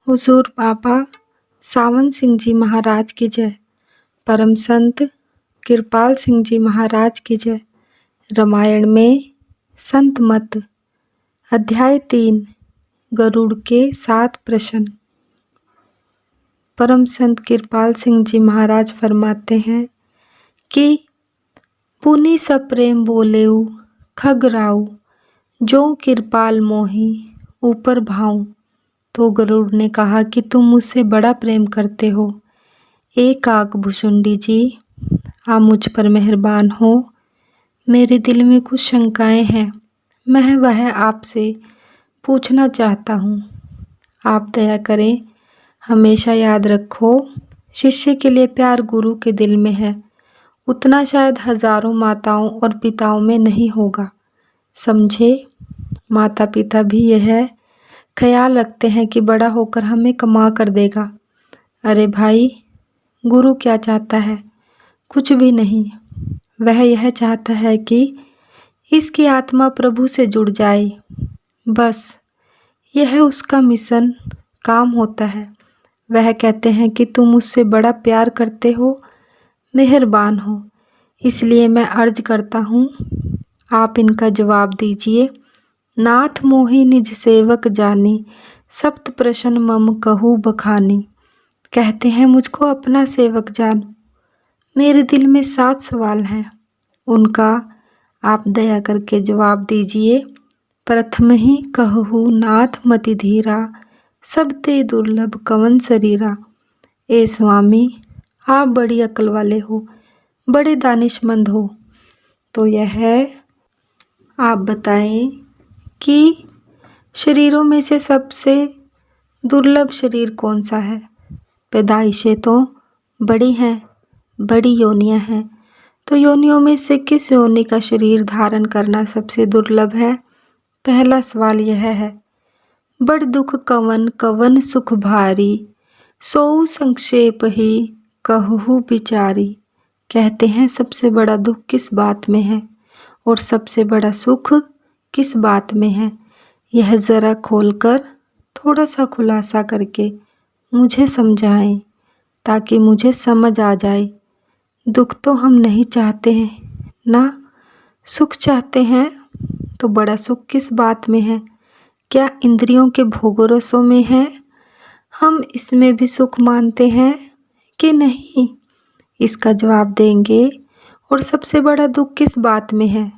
हुजूर बाबा सावन सिंह जी महाराज की जय। परम संत कृपाल सिंह जी महाराज की जय। रामायण में संत मत अध्याय 3 गरुड़ के 7 प्रश्न। परम संत कृपाल सिंह जी महाराज फरमाते हैं कि पुनि सप्रेम बोलेऊ खगराऊ जो कृपाल मोही ऊपर भाऊं। तो गरुड़ ने कहा कि तुम मुझसे बड़ा प्रेम करते हो। एक काक भुसुंडी जी, आप मुझ पर मेहरबान हो। मेरे दिल में कुछ शंकाएं हैं, मैं वह आपसे पूछना चाहता हूँ। आप दया करें। हमेशा याद रखो, शिष्य के लिए प्यार गुरु के दिल में है, उतना शायद हजारों माताओं और पिताओं में नहीं होगा। समझे? माता पिता भी यह ख्याल रखते हैं कि बड़ा होकर हमें कमा कर देगा। अरे भाई, गुरु क्या चाहता है? कुछ भी नहीं। वह यह चाहता है कि इसकी आत्मा प्रभु से जुड़ जाए। बस यह उसका मिशन काम होता है। वह कहते हैं कि तुम मुझसे बड़ा प्यार करते हो, मेहरबान हो, इसलिए मैं अर्ज करता हूँ, आप इनका जवाब दीजिए। नाथ मोहि निज सेवक जानी, सप्त प्रश्न मम कहू बखानी। कहते हैं मुझको अपना सेवक जानो। मेरे दिल में 7 सवाल हैं, उनका आप दया करके जवाब दीजिए। प्रथम ही कहू नाथ मति धीरा, सब ते दुर्लभ कवन शरीरा। ए स्वामी, आप बड़ी अक्ल वाले हो, बड़े दानिशमंद हो, तो यह आप बताएं कि शरीरों में से सबसे दुर्लभ शरीर कौन सा है? पैदाइशें तो बड़ी हैं, बड़ी योनियां हैं, तो योनियों में से किस योनि का शरीर धारण करना सबसे दुर्लभ है? पहला सवाल यह है। बड़ दुख कवन कवन सुख भारी, सोऊ संक्षेप ही कहू बिचारी। कहते हैं सबसे बड़ा दुख किस बात में है और सबसे बड़ा सुख किस बात में है? यह ज़रा खोलकर थोड़ा सा खुलासा करके मुझे समझाएं, ताकि मुझे समझ आ जाए। दुख तो हम नहीं चाहते हैं ना, सुख चाहते हैं। तो बड़ा सुख किस बात में है? क्या इंद्रियों के भोगरसों में है? हम इसमें भी सुख मानते हैं कि नहीं? इसका जवाब देंगे। और सबसे बड़ा दुख किस बात में है?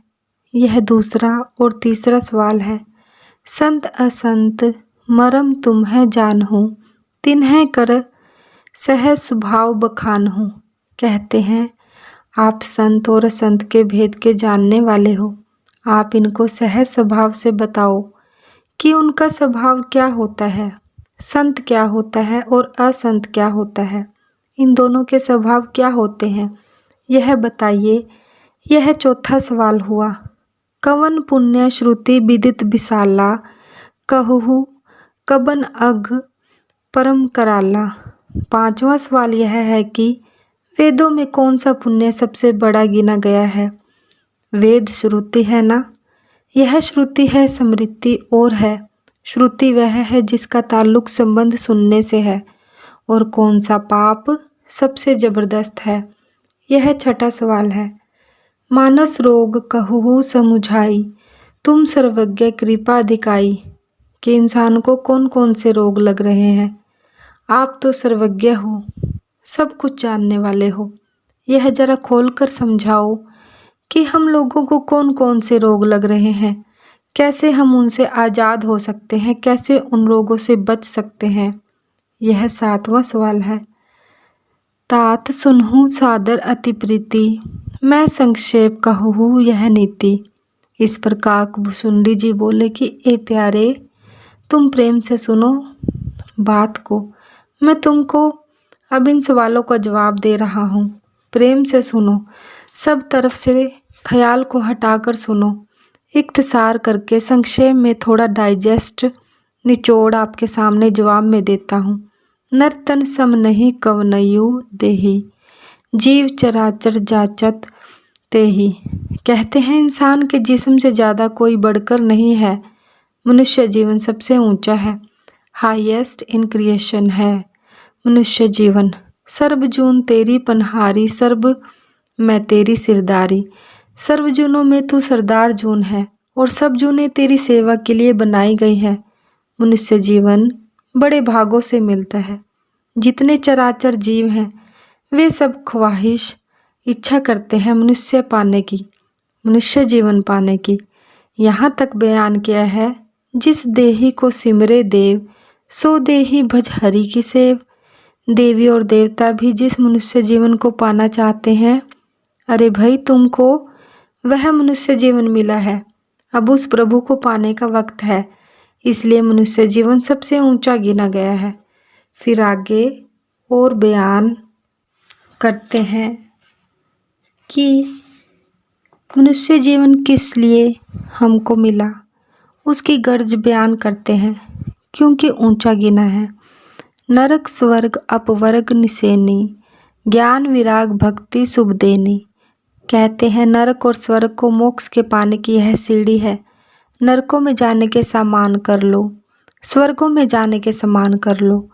यह दूसरा और तीसरा सवाल है। संत असंत मरम तुम्हें जानहूँ, तिन्हें कर सहज स्वभाव बखानहूँ। कहते हैं आप संत और असंत के भेद के जानने वाले हो। आप इनको सहज स्वभाव से बताओ कि उनका स्वभाव क्या होता है, संत क्या होता है और असंत क्या होता है, इन दोनों के स्वभाव क्या होते हैं, यह बताइए। यह चौथा सवाल हुआ। कवन पुण्य श्रुति विदित विशाला, कहू कबन अघ परम कराला। पांचवा सवाल यह है कि वेदों में कौन सा पुण्य सबसे बड़ा गिना गया है? वेद श्रुति है ना, यह श्रुति है स्मृति और है। श्रुति वह है जिसका ताल्लुक संबंध सुनने से है। और कौन सा पाप सबसे जबरदस्त है? यह छठा सवाल है। मानस रोग कहू समुझाई, तुम सर्वज्ञ कृपा दिखाई। कि इंसान को कौन कौन से रोग लग रहे हैं? आप तो सर्वज्ञ हो, सब कुछ जानने वाले हो। यह जरा खोल कर समझाओ कि हम लोगों को कौन कौन से रोग लग रहे हैं, कैसे हम उनसे आज़ाद हो सकते हैं, कैसे उन रोगों से बच सकते हैं। यह 7वां सवाल है। तात सुनहु सादर अति प्रीति, मैं संक्षेप कहूँ यह नीति। इस पर काक भुसुंडी जी बोले कि ए प्यारे, तुम प्रेम से सुनो बात को। मैं तुमको अब इन सवालों का जवाब दे रहा हूँ। प्रेम से सुनो, सब तरफ से ख्याल को हटाकर सुनो। इख्तिसार करके संक्षेप में थोड़ा डाइजेस्ट निचोड़ आपके सामने जवाब में देता हूँ। नर्तन सम नहीं कवनयु देही, जीव चराचर जाचत तेही। कहते हैं इंसान के जिस्म से ज़्यादा कोई बढ़कर नहीं है। मनुष्य जीवन सबसे ऊंचा है। हाईएस्ट इन क्रिएशन है मनुष्य जीवन। सर्व जून तेरी पनहारी, सर्व मैं तेरी सिरदारी। सर्व जूनों में तू सरदार जून है और सब जूनें तेरी सेवा के लिए बनाई गई है। मनुष्य जीवन बड़े भागों से मिलता है। जितने चराचर जीव हैं वे सब ख्वाहिश इच्छा करते हैं मनुष्य पाने की, मनुष्य जीवन पाने की। यहाँ तक बयान किया है, जिस देही को सिमरे देव, सो देही भज हरि की सेव। देवी और देवता भी जिस मनुष्य जीवन को पाना चाहते हैं, अरे भाई तुमको वह मनुष्य जीवन मिला है, अब उस प्रभु को पाने का वक्त है, इसलिए मनुष्य जीवन सबसे ऊंचा गिना गया है। फिर आगे और बयान करते हैं कि मनुष्य जीवन किस लिए हमको मिला, उसकी गर्ज बयान करते हैं, क्योंकि ऊंचा गिना है। नरक स्वर्ग अपवर्ग निसेनी, ज्ञान विराग भक्ति शुभ देनी। कहते हैं नरक और स्वर्ग को मोक्ष के पाने की यह सीढ़ी है। नरकों में जाने के सामान कर लो, स्वर्गों में जाने के समान कर लो,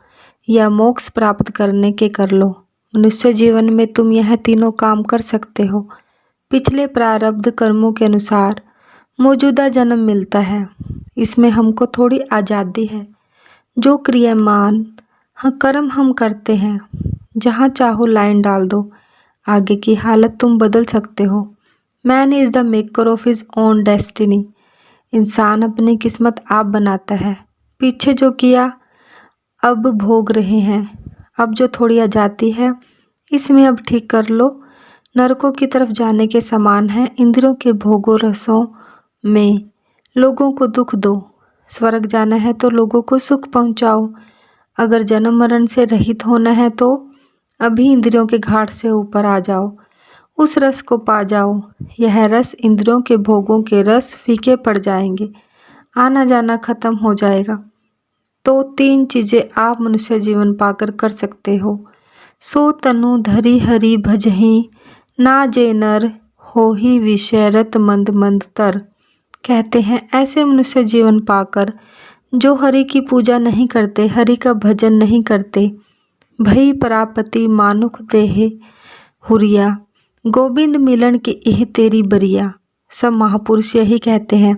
या मोक्ष प्राप्त करने के कर लो। मनुष्य जीवन में तुम यह तीनों काम कर सकते हो। पिछले प्रारब्ध कर्मों के अनुसार मौजूदा जन्म मिलता है, इसमें हमको थोड़ी आज़ादी है। जो क्रियामान कर्म हम करते हैं, जहाँ चाहो लाइन डाल दो, आगे की हालत तुम बदल सकते हो। Man is the maker of his own destiny. इंसान अपनी किस्मत आप बनाता है। पीछे जो किया अब भोग रहे हैं, अब जो थोड़ी आज़ादी है इसमें अब ठीक कर लो। नरकों की तरफ जाने के समान है इंद्रियों के भोगों रसों में, लोगों को दुख दो। स्वर्ग जाना है तो लोगों को सुख पहुंचाओ। अगर जन्म मरण से रहित होना है तो अभी इंद्रियों के घाट से ऊपर आ जाओ, उस रस को पा जाओ। यह रस इंद्रियों के भोगों के रस फीके पड़ जाएंगे, आना जाना खत्म हो जाएगा। तो तीन चीज़ें आप मनुष्य जीवन पाकर कर सकते हो। सो तनु धरी हरि भजही, ना जे नर हो ही विषयरत मंद मंद तर। कहते हैं ऐसे मनुष्य जीवन पाकर जो हरि की पूजा नहीं करते, हरि का भजन नहीं करते, भई परापति मानुख देहे हुरिया, गोविंद मिलन की यह तेरी बरिया। सब महापुरुष यही कहते हैं,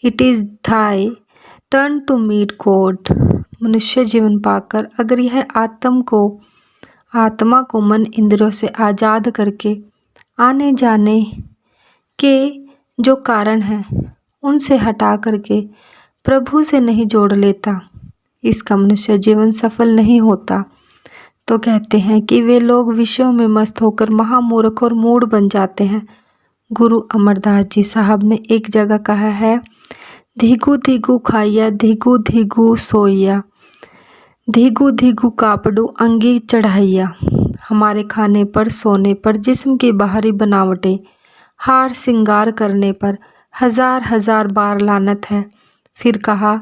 it is thy turn to meet God. मनुष्य जीवन पाकर अगर यह आत्मा को मन इंद्रियों से आज़ाद करके आने जाने के जो कारण हैं उनसे हटा करके प्रभु से नहीं जोड़ लेता, इसका मनुष्य जीवन सफल नहीं होता। तो कहते हैं कि वे लोग विषयों में मस्त होकर महामूर्ख और मूढ़ बन जाते हैं। गुरु अमरदास जी साहब ने एक जगह कहा है, धिगु धिगु खाइया धिगु धिगु सोइया, धिगु धिगु कापड़ू अंगी चढ़ाइया। हमारे खाने पर, सोने पर, जिस्म की बाहरी बनावटें, हार श्रृंगार करने पर हजार हजार बार लानत है। फिर कहा,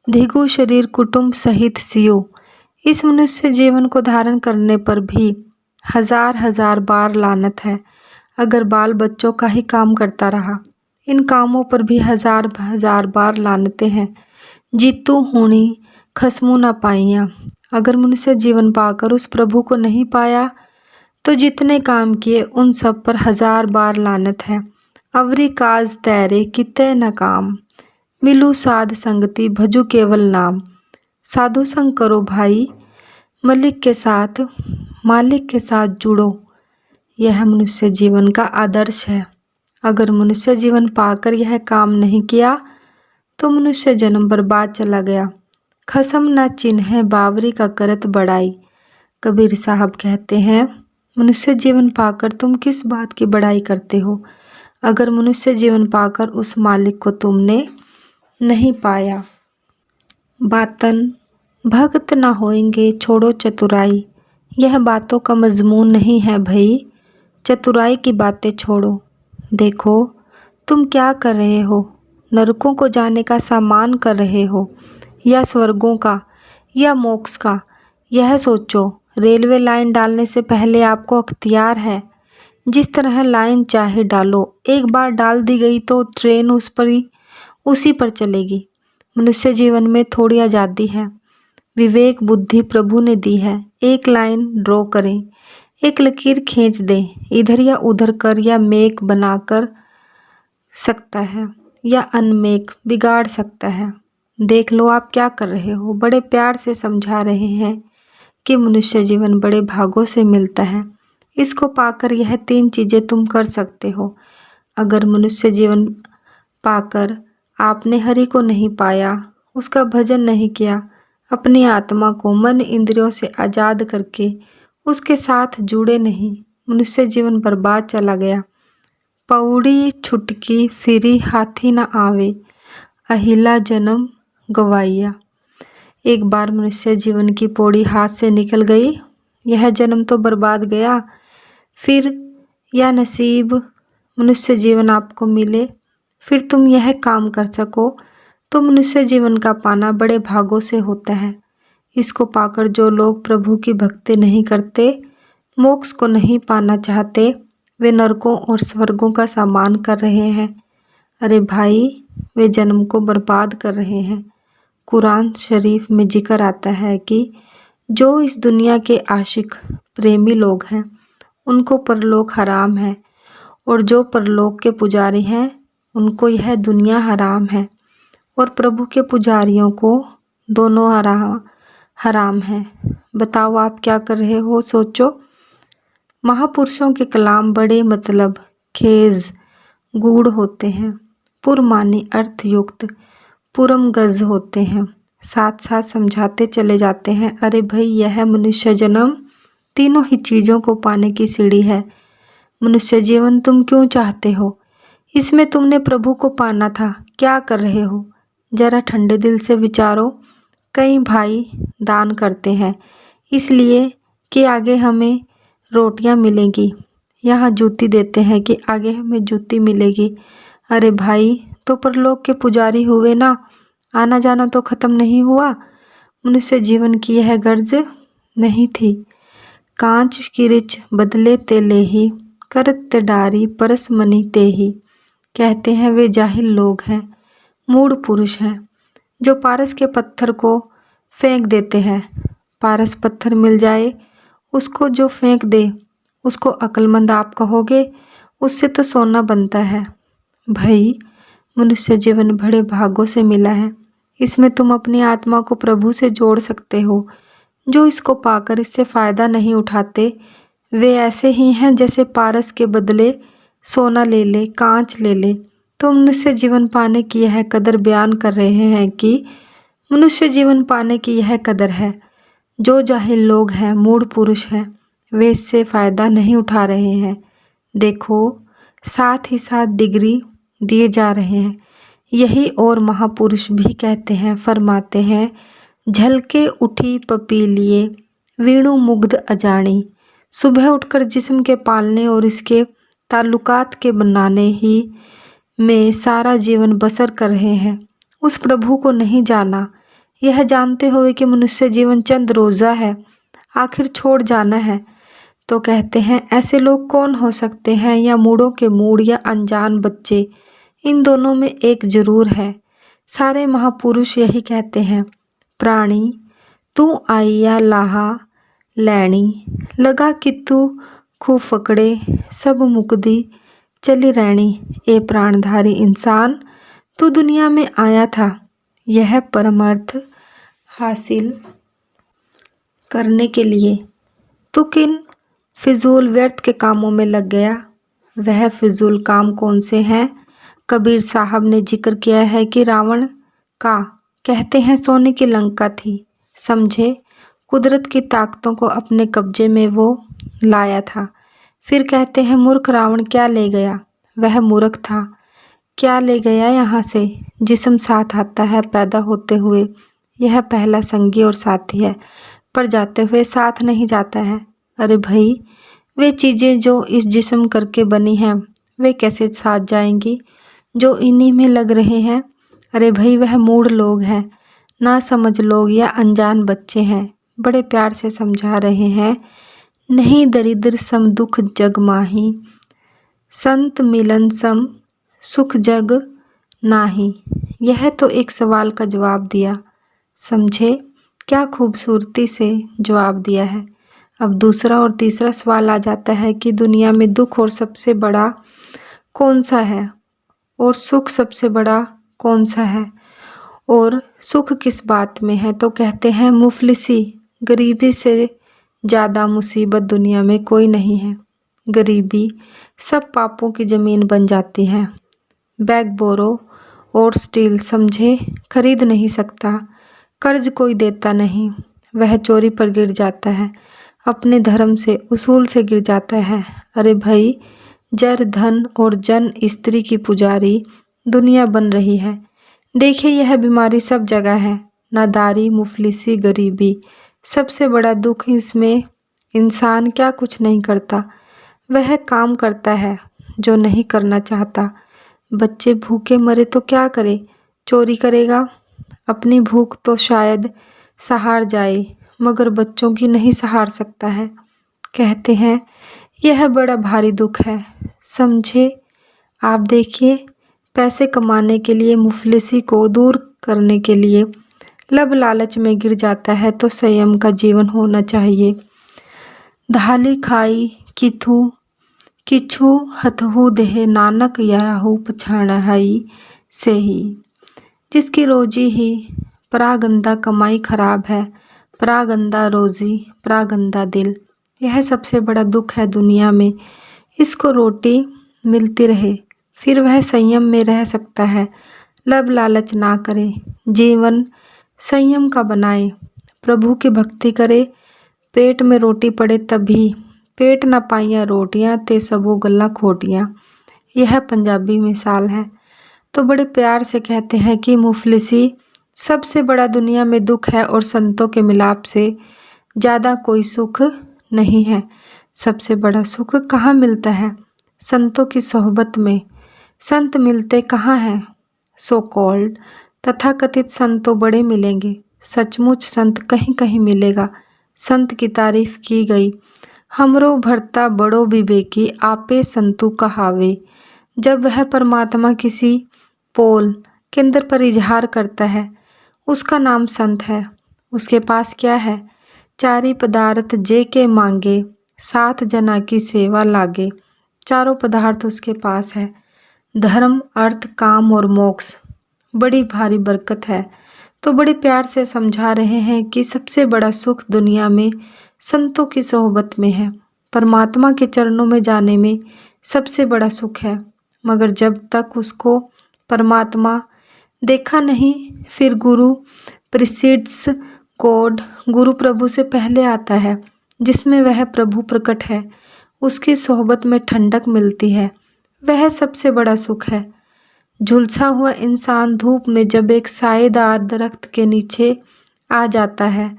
धिगु शरीर कुटुंब सहित सियो। इस मनुष्य जीवन को धारण करने पर भी हजार हजार बार लानत है। अगर बाल बच्चों का ही काम करता रहा, इन कामों पर भी हजार हजार बार लानते हैं। जीतू होनी खसमू न पाइयाँ। अगर मनुष्य जीवन पाकर उस प्रभु को नहीं पाया तो जितने काम किए उन सब पर हजार बार लानत है। अवरी काज तैरे किते न काम, मिलू साध संगति भजू केवल नाम। साधु संग करो भाई, मालिक के साथ जुड़ो। यह मनुष्य जीवन का आदर्श है। अगर मनुष्य जीवन पाकर यह काम नहीं किया तो मनुष्य जन्म बर्बाद चला गया। खसम न चिन्ह बावरी का करत बड़ाई। कबीर साहब कहते हैं, मनुष्य जीवन पाकर तुम किस बात की बड़ाई करते हो, अगर मनुष्य जीवन पाकर उस मालिक को तुमने नहीं पाया। बातन भक्त ना होएंगे छोड़ो चतुराई। यह बातों का मजमून नहीं है भाई, चतुराई की बातें छोड़ो। देखो तुम क्या कर रहे हो, नरकों को जाने का सामान कर रहे हो या स्वर्गों का या मोक्ष का, यह सोचो। रेलवे लाइन डालने से पहले आपको अख्तियार है, जिस तरह लाइन चाहे डालो। एक बार डाल दी गई तो ट्रेन उसी पर चलेगी। मनुष्य जीवन में थोड़ी आज़ादी है। विवेक बुद्धि प्रभु ने दी है। एक लाइन ड्रॉ करें, एक लकीर खींच दें, इधर या उधर कर या मेक बनाकर सकता है या अनमेक बिगाड़ सकता है। देख लो आप क्या कर रहे हो। बड़े प्यार से समझा रहे हैं कि मनुष्य जीवन बड़े भागों से मिलता है। इसको पाकर यह 3 चीज़ें तुम कर सकते हो। अगर मनुष्य जीवन पाकर आपने हरि को नहीं पाया, उसका भजन नहीं किया, अपनी आत्मा को मन इंद्रियों से आज़ाद करके उसके साथ जुड़े नहीं, मनुष्य जीवन बर्बाद चला गया। पौड़ी छुटकी फिरी हाथी न आवे, अहिला जन्म गवाइया। एक बार मनुष्य जीवन की पौड़ी हाथ से निकल गई, यह जन्म तो बर्बाद गया। फिर या नसीब मनुष्य जीवन आपको मिले, फिर तुम यह काम कर सको, तो मनुष्य जीवन का पाना बड़े भागों से होता है। इसको पाकर जो लोग प्रभु की भक्ति नहीं करते, मोक्ष को नहीं पाना चाहते, वे नरकों और स्वर्गों का सामान कर रहे हैं। अरे भाई, वे जन्म को बर्बाद कर रहे हैं। कुरान शरीफ में जिक्र आता है कि जो इस दुनिया के आशिक प्रेमी लोग हैं, उनको परलोक हराम है, और जो परलोक के पुजारी हैं, उनको यह दुनिया हराम है, और प्रभु के पुजारियों को दोनों हराम है। बताओ आप क्या कर रहे हो, सोचो। महापुरुषों के कलाम बड़े मतलब खेज गूढ़ होते हैं, पुरमानी अर्थयुक्त पुरम गज होते हैं, साथ साथ समझाते चले जाते हैं। अरे भाई, यह मनुष्य जन्म तीनों ही चीज़ों को पाने की सीढ़ी है। मनुष्य जीवन तुम क्यों चाहते हो? इसमें तुमने प्रभु को पाना था, क्या कर रहे हो? जरा ठंडे दिल से विचारो। कई भाई दान करते हैं इसलिए कि आगे हमें रोटियां मिलेंगी, यहाँ जूती देते हैं कि आगे हमें जूती मिलेगी। अरे भाई, तो परलोक के पुजारी हुए ना, आना जाना तो खत्म नहीं हुआ। मनुष्य जीवन की यह गर्ज नहीं थी। कांच किरिच बदले ते लेही, करत ते डारी परस मनी ते ही। कहते हैं वे जाहिल लोग हैं, मूढ़ पुरुष हैं, जो पारस के पत्थर को फेंक देते हैं। पारस पत्थर मिल जाए, उसको जो फेंक दे, उसको अक्लमंद आप कहोगे? उससे तो सोना बनता है। भाई, मनुष्य जीवन बड़े भागों से मिला है। इसमें तुम अपनी आत्मा को प्रभु से जोड़ सकते हो। जो इसको पाकर इससे फ़ायदा नहीं उठाते, वे ऐसे ही हैं जैसे पारस के बदले सोना ले ले, कांच ले ले। तो मनुष्य जीवन पाने की यह कदर बयान कर रहे हैं कि मनुष्य जीवन पाने की यह कदर है। जो जाहिल लोग हैं, मूढ़ पुरुष हैं, वे इससे फ़ायदा नहीं उठा रहे हैं। देखो, साथ ही साथ डिग्री दिए जा रहे हैं। यही और महापुरुष भी कहते हैं, फरमाते हैं, झलके उठी पपीलिए वीणु मुग्ध अजानी। सुबह उठकर जिस्म के पालने और इसके ताल्लुकात के बनाने ही में सारा जीवन बसर कर रहे हैं। उस प्रभु को नहीं जाना, यह जानते हुए कि मनुष्य जीवन चंद रोज़ा है, आखिर छोड़ जाना है। तो कहते हैं ऐसे लोग कौन हो सकते हैं, या मूढ़ों के मूढ़ या अनजान बच्चे। इन दोनों में एक जरूर है। सारे महापुरुष यही कहते हैं, प्राणी तू आइया लाहा लैनी, लगा कि तू खूब फकड़े सब मुकदी चली रहनी। ए प्राणधारी इंसान, तू दुनिया में आया था यह परमार्थ हासिल करने के लिए। तू किन फिजूल व्यर्थ के कामों में लग गया? वह फिजूल काम कौन से हैं? कबीर साहब ने जिक्र किया है कि रावण का, कहते हैं, सोने की लंका थी। समझे, कुदरत की ताकतों को अपने कब्जे में वो लाया था। फिर कहते हैं मूर्ख रावण क्या ले गया? वह मूर्ख था, क्या ले गया यहाँ से? जिस्म साथ आता है पैदा होते हुए, यह पहला संगी और साथी है, पर जाते हुए साथ नहीं जाता है। अरे भाई, वे चीज़ें जो इस जिस्म करके बनी हैं, वे कैसे साथ जाएंगी जो इन्हीं में लग रहे हैं? अरे भाई, वह मूढ़ लोग हैं, ना समझ लोग या अनजान बच्चे हैं। बड़े प्यार से समझा रहे हैं, नहीं दरिद्र सम दुख जग माही, संत मिलन सम सुख जग नाही। यह तो एक सवाल का जवाब दिया। समझे, क्या खूबसूरती से जवाब दिया है। अब दूसरा और तीसरा सवाल आ जाता है कि दुनिया में दुख और सबसे बड़ा कौन सा है और सुख सबसे बड़ा कौन सा है और सुख किस बात में है। तो कहते हैं मुफलिसी, गरीबी से ज़्यादा मुसीबत दुनिया में कोई नहीं है। गरीबी सब पापों की ज़मीन बन जाती है। बैग बोरो और स्टील समझे खरीद नहीं सकता। कर्ज कोई देता नहीं, वह चोरी पर गिर जाता है, अपने धर्म से उसूल से गिर जाता है। अरे भाई, जर धन और जन स्त्री की पुजारी दुनिया बन रही है। देखिए यह बीमारी सब जगह है, नादारी, मुफलिसी, गरीबी। सबसे बड़ा दुख इसमें इंसान क्या कुछ नहीं करता, वह काम करता है जो नहीं करना चाहता। बच्चे भूखे मरे तो क्या करे, चोरी करेगा। अपनी भूख तो शायद सहार जाए मगर बच्चों की नहीं सहार सकता है। कहते हैं यह बड़ा भारी दुख है, समझे। आप देखिए, पैसे कमाने के लिए, मुफलिसी को दूर करने के लिए लब लालच में गिर जाता है तो संयम का जीवन होना चाहिए। धाली खाई किथु किछु हथहु देह, नानक यराहु पछाणहाई से ही। जिसकी रोजी ही परागंदा कमाई खराब है, परागंदा रोजी परागंदा दिल। यह सबसे बड़ा दुख है दुनिया में। इसको रोटी मिलती रहे फिर वह संयम में रह सकता है। लब लालच ना करे, जीवन संयम का बनाए, प्रभु की भक्ति करे। पेट में रोटी पड़े तभी, पेट ना पाइयां रोटियां ते सबो गल्ला खोटियां। यह पंजाबी मिसाल है। तो बड़े प्यार से कहते हैं कि मुफलिसी सबसे बड़ा दुनिया में दुख है और संतों के मिलाप से ज़्यादा कोई सुख नहीं है। सबसे बड़ा सुख कहाँ मिलता है? संतों की सोहबत में। संत मिलते कहाँ हैं? सो कॉल्ड तथाकथित संत तो बड़े मिलेंगे, सचमुच संत कहीं कहीं मिलेगा। संत की तारीफ की गई, हमरो भरता बड़ो विवेकी, आपे संतु कहावे। जब वह परमात्मा किसी पोल केंद्र पर इजहार करता है, उसका नाम संत है। उसके पास क्या है? चारी पदार्थ जे के मांगे, 7 जना की सेवा लागे। चारों पदार्थ उसके पास है, धर्म, अर्थ, काम और मोक्ष। बड़ी भारी बरकत है। तो बड़े प्यार से समझा रहे हैं कि सबसे बड़ा सुख दुनिया में संतों की सोहबत में है। परमात्मा के चरणों में जाने में सबसे बड़ा सुख है। मगर जब तक उसको परमात्मा देखा नहीं, फिर गुरु प्रीसीड्स गॉड, गुरु प्रभु से पहले आता है, जिसमें वह प्रभु प्रकट है। उसकी सोहबत में ठंडक मिलती है, वह सबसे बड़ा सुख है। झुलसा हुआ इंसान धूप में जब एक साएदार दरख्त के नीचे आ जाता है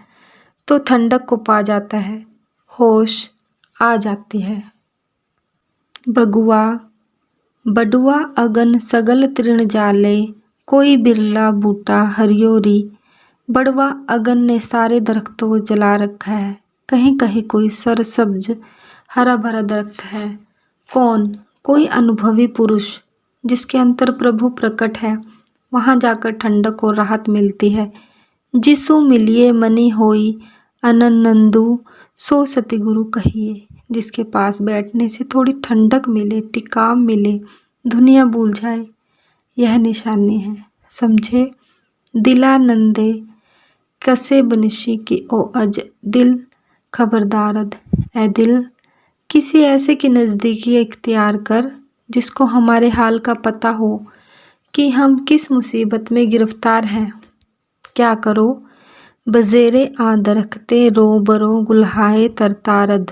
तो ठंडक को पा जाता है, होश आ जाती है। बगुआ बडुआ अगन सगल तृण जाले, कोई बिरला बूटा हरियोरी। बड़वा अगन ने सारे दरख्तों को जला रखा है, कहीं कहीं कोई सरसब्ज हरा भरा दरख्त है। कौन? कोई अनुभवी पुरुष जिसके अंतर प्रभु प्रकट है, वहाँ जाकर ठंडक और राहत मिलती है। जिसु मिलिए मनी होई अननंदु, सो सतिगुरु कहिए। जिसके पास बैठने से थोड़ी ठंडक मिले, टिकाम मिले, दुनिया भूल जाए, यह निशानी है, समझे। दिलानंदे कसे बनिशी की ओ अज, दिल खबरदारद ए दिल। किसी ऐसे की नज़दीकी इख्तियार कर जिसको हमारे हाल का पता हो कि हम किस मुसीबत में गिरफ्तार हैं। क्या करो? बजेरे आ दरख्ते रो बरो गुलहाए तरतारद।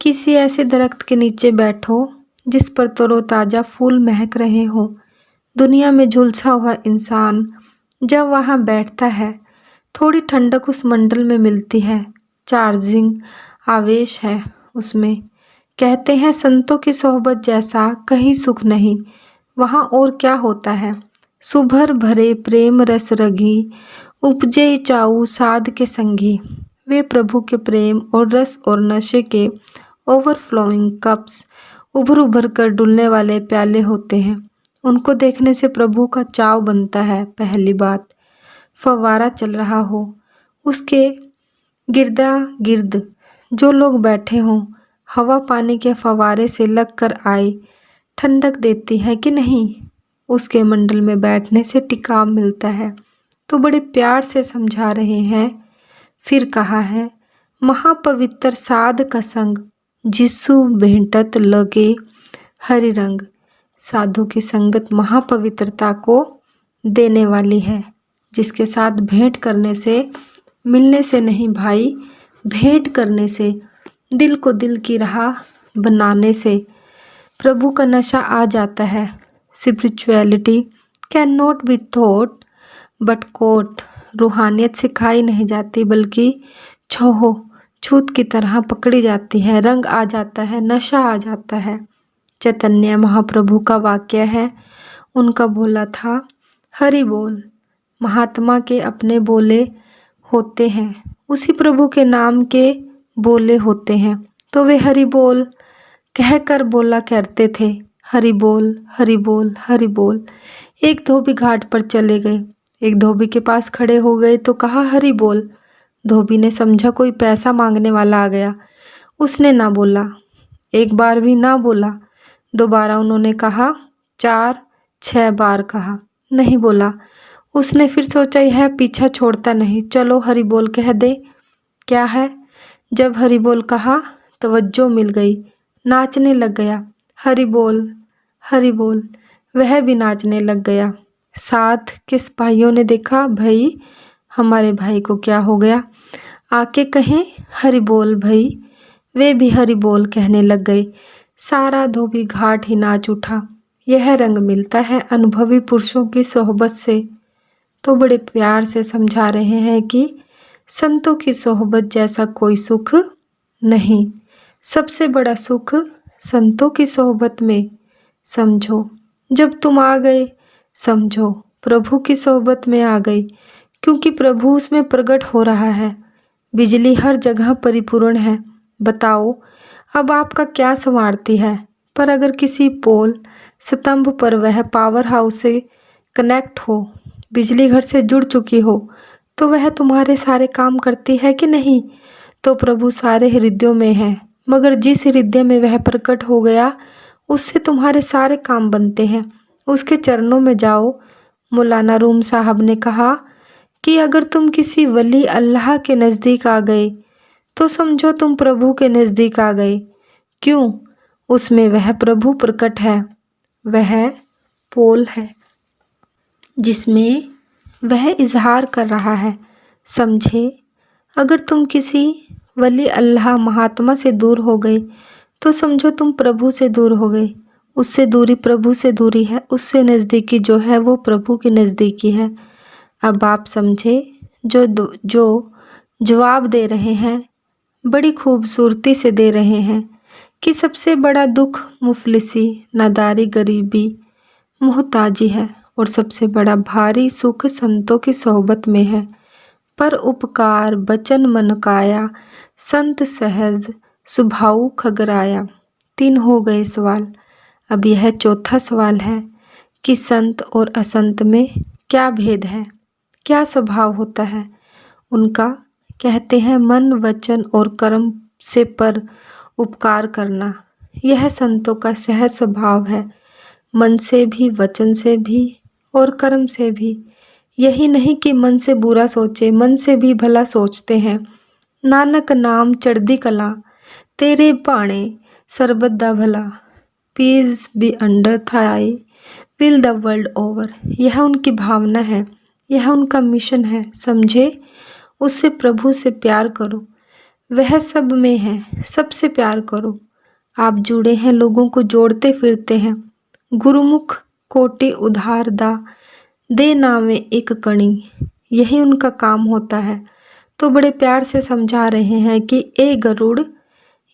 किसी ऐसे दरख्त के नीचे बैठो जिस पर तरोताज़ा फूल महक रहे हों। दुनिया में झुलसा हुआ इंसान जब वहाँ बैठता है, थोड़ी ठंडक उस मंडल में मिलती है, चार्जिंग आवेश है उसमें। कहते हैं संतों की सोहबत जैसा कहीं सुख नहीं। वहाँ और क्या होता है? सुभर भरे प्रेम रस रगी, उपजे चाऊ साध के संगी। वे प्रभु के प्रेम और रस और नशे के ओवरफ्लोइंग कप्स, उभर उभर कर डुलने वाले प्याले होते हैं। उनको देखने से प्रभु का चाव बनता है। पहली बात, फव्वारा चल रहा हो, उसके गिरदा गिर्द जो लोग बैठे हों, हवा पानी के फवारे से लग कर आए ठंडक देती है कि नहीं, उसके मंडल में बैठने से टिकाव मिलता है। तो बड़े प्यार से समझा रहे हैं। फिर कहा है, महापवित्र साध का संग जिसु भेंटत लगे हरि रंग। साधु की संगत महापवित्रता को देने वाली है, जिसके साथ भेंट करने से, मिलने से नहीं भाई, भेंट करने से, दिल को दिल की राह बनाने से प्रभु का नशा आ जाता है। Spirituality can not be taught but caught. रूहानियत सिखाई नहीं जाती बल्कि छोहो छूत की तरह पकड़ी जाती है। रंग आ जाता है, नशा आ जाता है। चैतन्य महाप्रभु का वाक्य है, उनका बोला था, हरि बोल। महात्मा के अपने बोले होते हैं, उसी प्रभु के नाम के बोले होते हैं, तो वे हरि बोल कहकर बोला करते थे, हरि बोल हरि बोल हरि बोल। एक धोबी घाट पर चले गए, एक धोबी के पास खड़े हो गए तो कहा, हरि बोल। धोबी ने समझा कोई पैसा मांगने वाला आ गया, उसने ना बोला, एक बार भी ना बोला। दोबारा उन्होंने कहा, 4-6 बार कहा, नहीं बोला। उसने फिर सोचा यह पीछा छोड़ता नहीं, चलो हरि बोल कह दे। क्या है? जब हरि बोल कहा तवज्जो मिल गई, नाचने लग गया, हरि बोल हरि बोल। वह भी नाचने लग गया। साथ के सिपाहियों ने देखा, भाई हमारे भाई को क्या हो गया, आके कहें हरि बोल भाई। वे भी हरि बोल कहने लग गए। सारा धोबी घाट ही नाच उठा। यह रंग मिलता है अनुभवी पुरुषों की सोहबत से। तो बड़े प्यार से समझा रहे हैं कि संतों की सोहबत जैसा कोई सुख नहीं। सबसे बड़ा सुख संतों की सोहबत में। समझो, जब तुम आ गए, समझो प्रभु की सोहबत में आ गई, क्योंकि प्रभु उसमें प्रकट हो रहा है। बिजली हर जगह परिपूर्ण है। बताओ अब आपका क्या संवारती है। पर अगर किसी पोल स्तंभ पर वह पावर हाउस से कनेक्ट हो, बिजली घर से जुड़ चुकी हो, तो वह तुम्हारे सारे काम करती है कि नहीं। तो प्रभु सारे हृदयों में है, मगर जिस हृदय में वह प्रकट हो गया, उससे तुम्हारे सारे काम बनते हैं। उसके चरणों में जाओ। मौलाना रूम साहब ने कहा कि अगर तुम किसी वली अल्लाह के नज़दीक आ गए, तो समझो तुम प्रभु के नज़दीक आ गए। क्यों? उसमें वह प्रभु प्रकट है। वह पोल है जिसमें वह इजहार कर रहा है। समझे, अगर तुम किसी वली अल्लाह महात्मा से दूर हो गए, तो समझो तुम प्रभु से दूर हो गए। उससे दूरी प्रभु से दूरी है, उससे नज़दीकी जो है वो प्रभु की नज़दीकी है। अब आप समझे, जो जवाब दे रहे हैं, बड़ी खूबसूरती से दे रहे हैं कि सबसे बड़ा दुख मुफलिसी, नादारी, गरीबी, मोहताजी है, और सबसे बड़ा भारी सुख संतों की सोहबत में है। पर उपकार बचन मन काया, संत सहज सुभाऊ खगराया। 3 हो गए सवाल। अब यह चौथा सवाल है कि संत और असंत में क्या भेद है, क्या स्वभाव होता है उनका। कहते हैं मन वचन और कर्म से पर उपकार करना, यह संतों का सहज स्वभाव है। मन से भी, वचन से भी और कर्म से भी। यही नहीं कि मन से बुरा सोचे, मन से भी भला सोचते हैं। नानक नाम चढ़दी कला, तेरे भाणे सरबत दा भला। Peace be under thy will the world over. यह उनकी भावना है, यह उनका मिशन है। समझे, उससे प्रभु से प्यार करो, वह सब में है, सबसे प्यार करो। आप जुड़े हैं, लोगों को जोड़ते फिरते हैं। गुरुमुख कोटि उधार दा, दे नावे एक कणी। यही उनका काम होता है। तो बड़े प्यार से समझा रहे हैं कि ए गरुड़,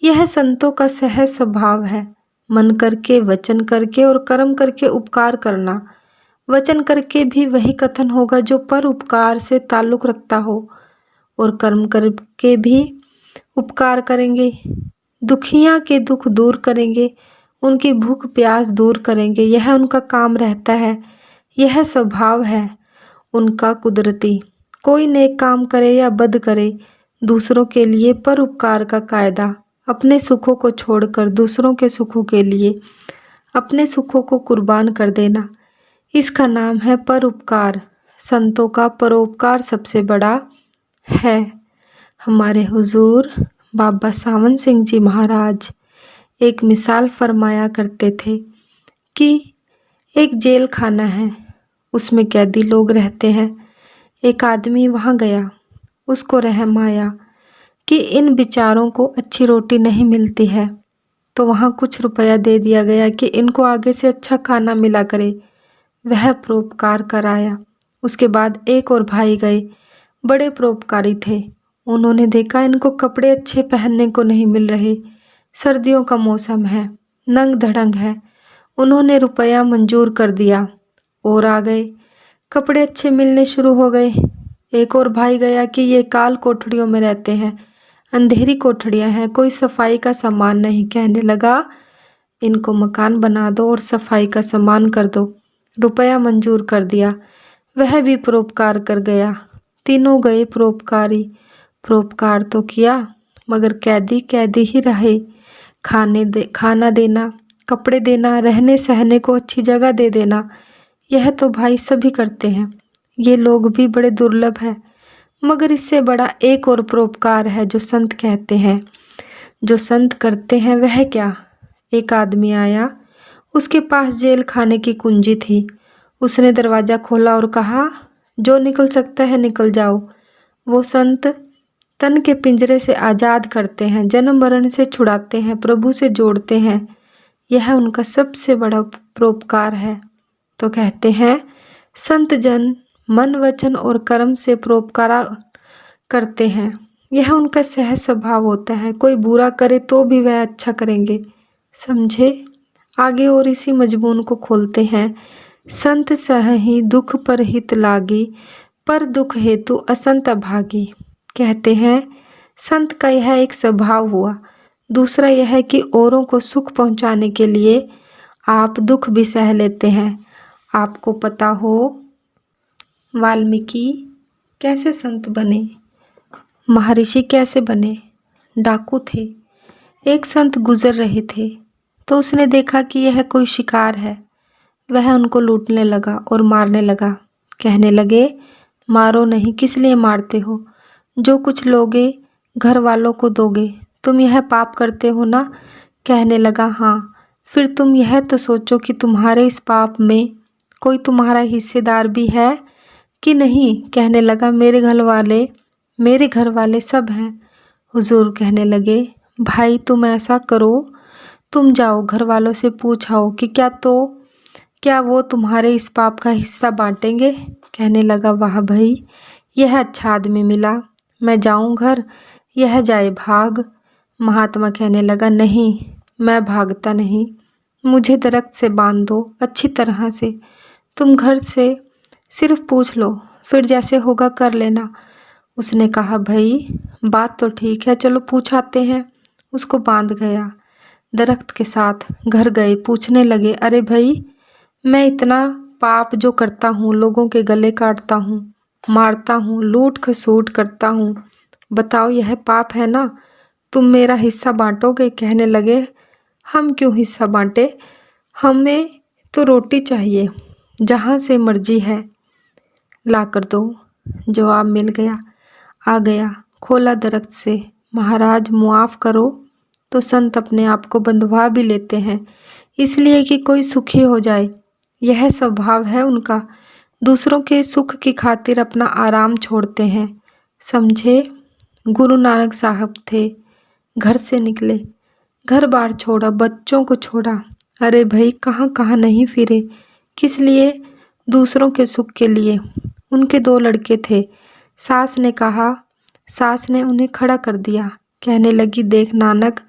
यह संतों का सहज स्वभाव है। मन करके, वचन करके और कर्म करके उपकार करना। वचन करके भी वही कथन होगा जो पर उपकार से ताल्लुक़ रखता हो, और कर्म करके भी उपकार करेंगे। दुखियां के दुख दूर करेंगे, उनकी भूख प्यास दूर करेंगे। यह उनका काम रहता है, यह स्वभाव है उनका कुदरती। कोई नेक काम करे या बद करे, दूसरों के लिए परोपकार का कायदा, अपने सुखों को छोड़कर दूसरों के सुखों के लिए अपने सुखों को कुर्बान कर देना, इसका नाम है परोपकार। संतों का परोपकार सबसे बड़ा है। हमारे हुजूर बाबा सावन सिंह जी महाराज एक मिसाल फरमाया करते थे कि एक जेल खाना है, उसमें कैदी लोग रहते हैं। एक आदमी वहाँ गया, उसको रहम आया कि इन बेचारों को अच्छी रोटी नहीं मिलती है, तो वहाँ कुछ रुपया दे दिया गया कि इनको आगे से अच्छा खाना मिला करे। वह परोपकार कराया। उसके बाद एक और भाई गए, बड़े परोपकारी थे। उन्होंने देखा इनको कपड़े अच्छे पहनने को नहीं मिल रहे, सर्दियों का मौसम है, नंग धड़ंग है। उन्होंने रुपया मंजूर कर दिया और आ गए, कपड़े अच्छे मिलने शुरू हो गए। एक और भाई गया कि ये काल कोठड़ियों में रहते हैं, अंधेरी कोठड़ियां हैं, कोई सफाई का सामान नहीं। कहने लगा इनको मकान बना दो और सफाई का सामान कर दो। रुपया मंजूर कर दिया। वह भी परोपकार कर गया। तीनों गए परोपकारी। परोपकार तो किया मगर कैदी कैदी ही रहे। खाना देना, कपड़े देना, रहने सहने को अच्छी जगह दे देना, यह तो भाई सभी करते हैं, ये लोग भी बड़े दुर्लभ है। मगर इससे बड़ा एक और परोपकार है जो संत कहते हैं, जो संत करते हैं। वह क्या? एक आदमी आया, उसके पास जेल खाने की कुंजी थी। उसने दरवाज़ा खोला और कहा, जो निकल सकता है निकल जाओ। वो संत तन के पिंजरे से आज़ाद करते हैं, जन्म मरण से छुड़ाते हैं, प्रभु से जोड़ते हैं। यह उनका सबसे बड़ा परोपकार है। तो कहते हैं संत जन मन वचन और कर्म से परोपकार करते हैं। यह उनका सहज स्वभाव होता है। कोई बुरा करे तो भी वह अच्छा करेंगे। समझे? आगे और इसी मजमून को खोलते हैं। संत सहहि दुख पर हित लागी, पर दुख हेतु असंत अभागी। कहते हैं संत का यह एक स्वभाव हुआ। दूसरा यह है कि औरों को सुख पहुंचाने के लिए आप दुख भी सह लेते हैं। आपको पता हो वाल्मीकि कैसे संत बने, महर्षि कैसे बने? डाकू थे। एक संत गुजर रहे थे तो उसने देखा कि यह कोई शिकार है। वह उनको लूटने लगा और मारने लगा। कहने लगे, मारो नहीं, किस लिए मारते हो? जो कुछ लोगे घर वालों को दोगे। तुम यह पाप करते हो ना? कहने लगा, हाँ। फिर तुम यह तो सोचो कि तुम्हारे इस पाप में कोई तुम्हारा हिस्सेदार भी है कि नहीं? कहने लगा, मेरे घर वाले सब हैं। हुजूर कहने लगे, भाई तुम ऐसा करो, तुम जाओ घर वालों से पूछाओ कि क्या वो तुम्हारे इस पाप का हिस्सा बांटेंगे? कहने लगा, वाह भाई, यह अच्छा आदमी मिला, मैं जाऊं घर, यह जाए भाग। महात्मा कहने लगा, नहीं, मैं भागता नहीं, मुझे दरख्त से बांध दो अच्छी तरह से। तुम घर से सिर्फ पूछ लो, फिर जैसे होगा कर लेना। उसने कहा, भाई बात तो ठीक है, चलो पूछाते हैं। उसको बांध गया दरख्त के साथ। घर गए, पूछने लगे, अरे भाई, मैं इतना पाप जो करता हूँ, लोगों के गले काटता हूँ, मारता हूँ, लूट खसूट करता हूँ, बताओ यह पाप है ना? तुम मेरा हिस्सा बांटोगे? कहने लगे, हम क्यों हिस्सा बांटे, हमें तो रोटी चाहिए, जहाँ से मर्जी है ला कर दो। जवाब मिल गया। आ गया, खोला दरख्त से, महाराज मुआफ़ करो। तो संत अपने आप को बंधवा भी लेते हैं, इसलिए कि कोई सुखी हो जाए। यह स्वभाव है उनका। दूसरों के सुख की खातिर अपना आराम छोड़ते हैं। समझे? गुरु नानक साहब थे, घर से निकले, घर बार छोड़ा, बच्चों को छोड़ा। अरे भाई, कहाँ कहाँ नहीं फिरे, किस लिए? दूसरों के सुख के लिए। उनके 2 लड़के थे। सास ने उन्हें खड़ा कर दिया। कहने लगी, देख नानक,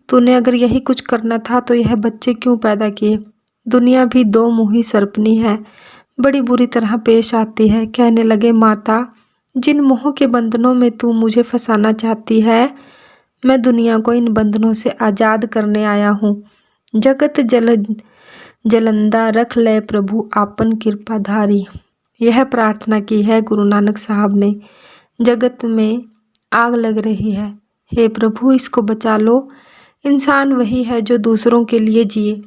तूने अगर यही कुछ करना था तो यह बच्चे क्यों पैदा किए? दुनिया भी 2 मुँही सर्पनी है, बड़ी बुरी तरह पेश आती है। कहने लगे, माता, जिन मोह के बंधनों में तू मुझे फंसाना चाहती है, मैं दुनिया को इन बंधनों से आज़ाद करने आया हूँ। जगत जलंदा रख ले प्रभु आपन कृपाधारी। यह प्रार्थना की है गुरु नानक साहब ने। जगत में आग लग रही है, हे प्रभु इसको बचा लो। इंसान वही है जो दूसरों के लिए जिए,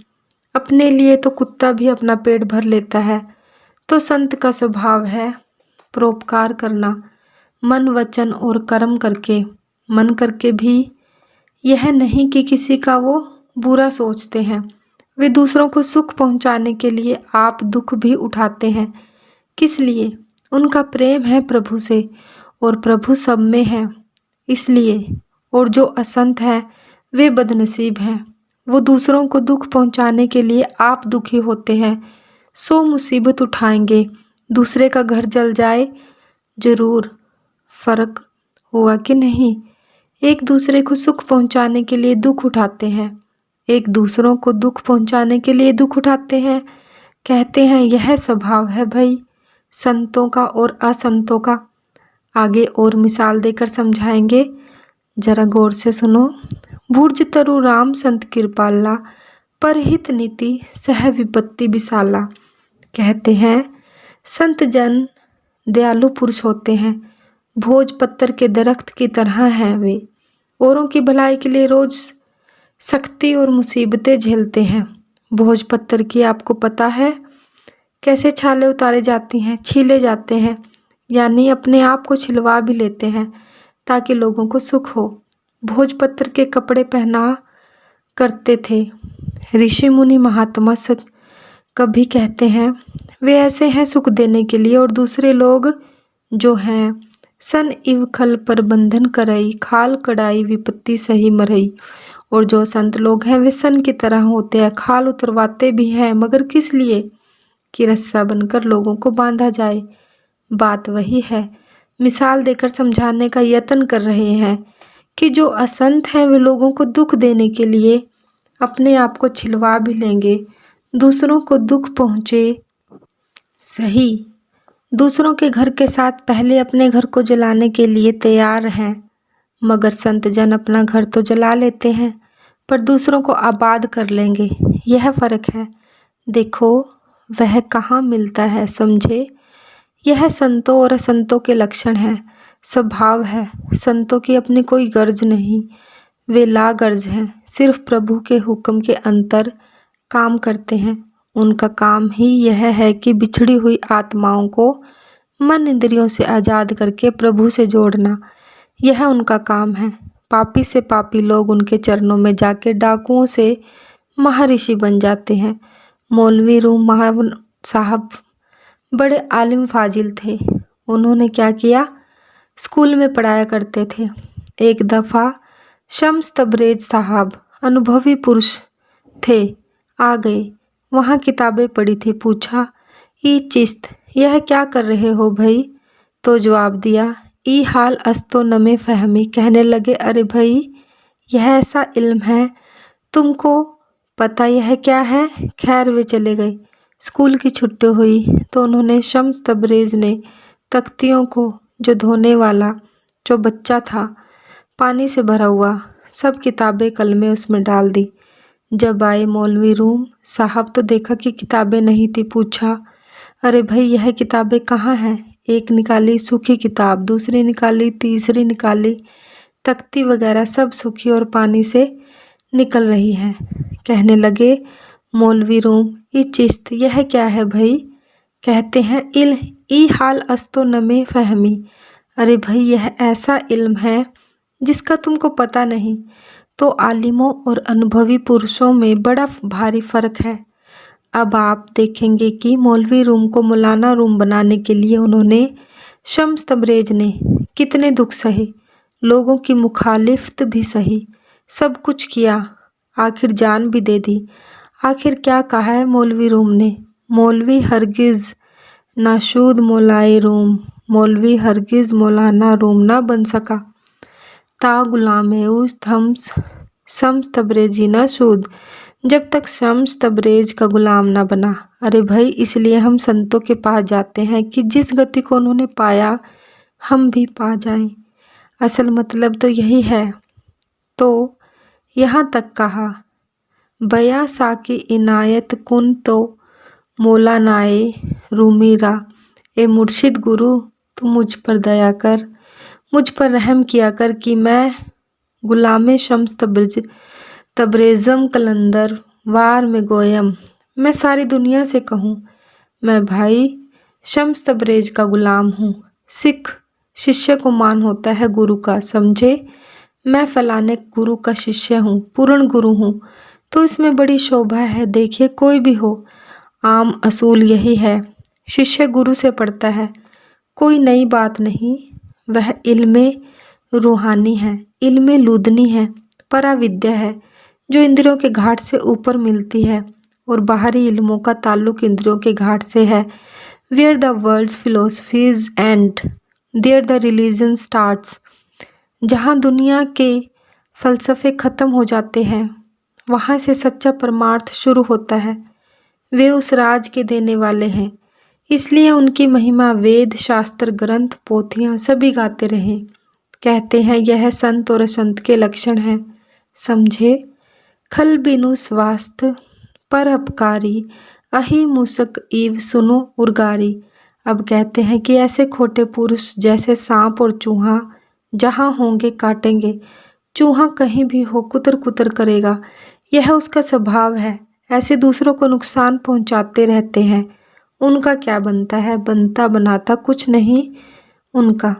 अपने लिए तो कुत्ता भी अपना पेट भर लेता है। तो संत का स्वभाव है परोपकार करना, मन वचन और कर्म करके। मन करके भी यह नहीं कि किसी का वो बुरा सोचते हैं, वे दूसरों को सुख पहुंचाने के लिए आप दुख भी उठाते हैं। किस लिए? उनका प्रेम है प्रभु से और प्रभु सब में है इसलिए। और जो असंत हैं वे बदनसीब हैं, वो दूसरों को दुख पहुंचाने के लिए आप दुखी होते हैं। 100 मुसीबत उठाएंगे, दूसरे का घर जल जाए जरूर, फर्क हुआ कि नहीं? एक दूसरे को सुख पहुंचाने के लिए दुख उठाते हैं, एक दूसरों को दुख पहुंचाने के लिए दुख उठाते हैं। कहते हैं यह स्वभाव है भाई संतों का और असंतों का। आगे और मिसाल देकर समझाएंगे, जरा गौर से सुनो। भुर्ज तरु राम संत कृपाला, परहित नीति सह विपत्ति विशाला। कहते हैं संत जन दयालु पुरुष होते हैं, भोजपत्र के दरख्त की तरह हैं वे। औरों की भलाई के लिए रोज सख्ती और मुसीबतें झेलते हैं। भोजपत्र की आपको पता है कैसे छाले उतारे जाती हैं, छीले जाते हैं, यानी अपने आप को छिलवा भी लेते हैं ताकि लोगों को सुख हो। भोजपत्र के कपड़े पहना करते थे ऋषि मुनि महात्मा सत कभी कहते हैं वे ऐसे हैं सुख देने के लिए, और दूसरे लोग जो हैं सन इव खल पर बंधन करई, खाल कड़ाई विपत्ति सही मरई। और जो संत लोग हैं वे सन की तरह होते हैं, खाल उतरवाते भी हैं, मगर किस लिए? कि रस्सा बनकर लोगों को बांधा जाए। बात वही है, मिसाल देकर समझाने का यत्न कर रहे हैं कि जो असंत हैं वे लोगों को दुख देने के लिए अपने आप को छिलवा भी लेंगे, दूसरों को दुख पहुँचे सही, दूसरों के घर के साथ पहले अपने घर को जलाने के लिए तैयार हैं। मगर संत जन अपना घर तो जला लेते हैं पर दूसरों को आबाद कर लेंगे, यह फर्क है। देखो वह कहाँ मिलता है, समझे? यह संतों और असंतों के लक्षण है, स्वभाव है। संतों की अपनी कोई गर्ज नहीं, वे लागर्ज हैं, सिर्फ प्रभु के हुक्म के अंतर काम करते हैं। उनका काम ही यह है कि बिछड़ी हुई आत्माओं को मन इंद्रियों से आज़ाद करके प्रभु से जोड़ना, यह उनका काम है। पापी से पापी लोग उनके चरणों में जाके डाकुओं से महर्षि बन जाते हैं। मौलवी रूम साहब बड़े आलिम फाजिल थे। उन्होंने क्या किया, स्कूल में पढ़ाया करते थे। एक दफ़ा शम्स तबरेज साहब अनुभवी पुरुष थे, आ गए, वहाँ किताबें पढ़ी थी। पूछा ई चिस्त यह क्या कर रहे हो भाई? तो जवाब दिया ई हाल अस्तो नमे फहमी। कहने लगे अरे भाई यह ऐसा इल्म है, तुमको पता यह क्या है? खैर वे चले गए। स्कूल की छुट्टी हुई तो उन्होंने शम्स तबरेज ने तख्तियों को जो धोने वाला जो बच्चा था पानी से भरा हुआ सब किताबें कलमें उसमें डाल दी। जब आए मौलवी रूम साहब तो देखा कि किताबें नहीं थी। पूछा अरे भाई यह किताबें कहाँ हैं? एक निकाली सूखी किताब, दूसरी निकाली, तीसरी निकाली, तख्ती वगैरह सब सूखी और पानी से निकल रही है। कहने लगे मौलवी रूम ई चिस्त यह क्या है भाई? कहते हैं इल ई हाल अस्तो नमे फहमी। अरे भाई यह ऐसा इल्म है जिसका तुमको पता नहीं। तो आलिमों और अनुभवी पुरुषों में बड़ा भारी फर्क है। अब आप देखेंगे कि मौलवी रूम को मौलाना रूम बनाने के लिए उन्होंने शम्स तबरेज ने कितने दुख सहे, लोगों की मुखालिफत भी सही, सब कुछ किया, आखिर जान भी दे दी। आखिर क्या कहा है मौलवी रूम ने? मौलवी हरगिज़ नाशूद मौलाए रूम, मौलवी हरगिज़ मौलाना रूम ना बन सका। ता गुलामे उस थम्स शम्स तबरेजी ना सूद, जब तक शम्स तबरेज का गुलाम ना बना। अरे भाई इसलिए हम संतों के पास जाते हैं कि जिस गति को उन्होंने पाया हम भी पा जाएं। असल मतलब तो यही है। तो यहाँ तक कहा बया साकी इनायत कुन तो मौलानाए रूमीरा, ए मुर्शिद गुरु, तू मुझ पर दया कर, मुझ पर रहम किया कर कि मैं गुलामे शम्स तब्रेज़म कलंदर वार में गोयम, मैं सारी दुनिया से कहूँ मैं भाई शम्स तब्रेज का गुलाम हूँ। सिख शिष्य को मान होता है गुरु का, समझे मैं फलाने गुरु का शिष्य हूँ, पूर्ण गुरु हूँ, तो इसमें बड़ी शोभा है। देखिए कोई भी हो, आम असूल यही है, शिष्य गुरु से पढ़ता है, कोई नई बात नहीं। वह इल्मे रूहानी है, इल्मे लुदनी है, पराविद्या है जो इंद्रियों के घाट से ऊपर मिलती है और बाहरी इल्मों का ताल्लुक इंद्रियों के घाट से है। Where the world's philosophies and there the religion starts, जहाँ दुनिया के फलसफे खत्म हो जाते हैं वहाँ से सच्चा परमार्थ शुरू होता है। वे उस राज के देने वाले हैं, इसलिए उनकी महिमा वेद शास्त्र ग्रंथ पोथियाँ सभी गाते रहें। कहते हैं यह संत और असंत के लक्षण हैं, समझे खल बिनु स्वास्थ्य पर अपकारी, अहि मूसक ईव सुनो उर्गारी। अब कहते हैं कि ऐसे खोटे पुरुष जैसे सांप और चूहा जहाँ होंगे काटेंगे, चूहा कहीं भी हो कुतर कुतर करेगा, यह उसका स्वभाव है। ऐसे दूसरों को नुकसान पहुँचाते रहते हैं, उनका क्या बनता है, बनता बनाता कुछ नहीं उनका,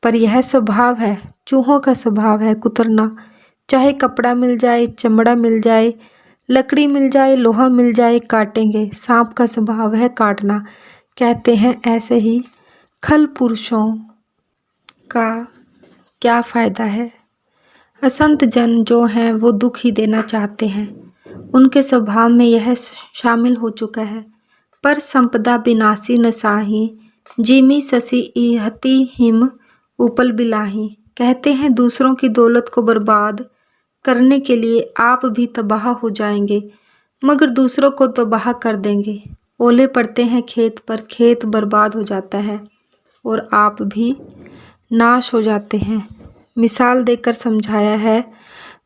पर यह स्वभाव है, चूहों का स्वभाव है कुतरना। चाहे कपड़ा मिल जाए, चमड़ा मिल जाए, लकड़ी मिल जाए, लोहा मिल जाए, काटेंगे। सांप का स्वभाव है काटना। कहते हैं ऐसे ही खल पुरुषों का क्या फ़ायदा है। असंत जन जो हैं वो दुख ही देना चाहते हैं, उनके स्वभाव में यह शामिल हो चुका है। पर संपदा विनाशी नसाही, जिमी ससी इहती हिम उपल बिलाही। कहते हैं दूसरों की दौलत को बर्बाद करने के लिए आप भी तबाह हो जाएंगे, मगर दूसरों को तबाह कर देंगे। ओले पड़ते हैं खेत पर, खेत बर्बाद हो जाता है और आप भी नाश हो जाते हैं। मिसाल देकर समझाया है,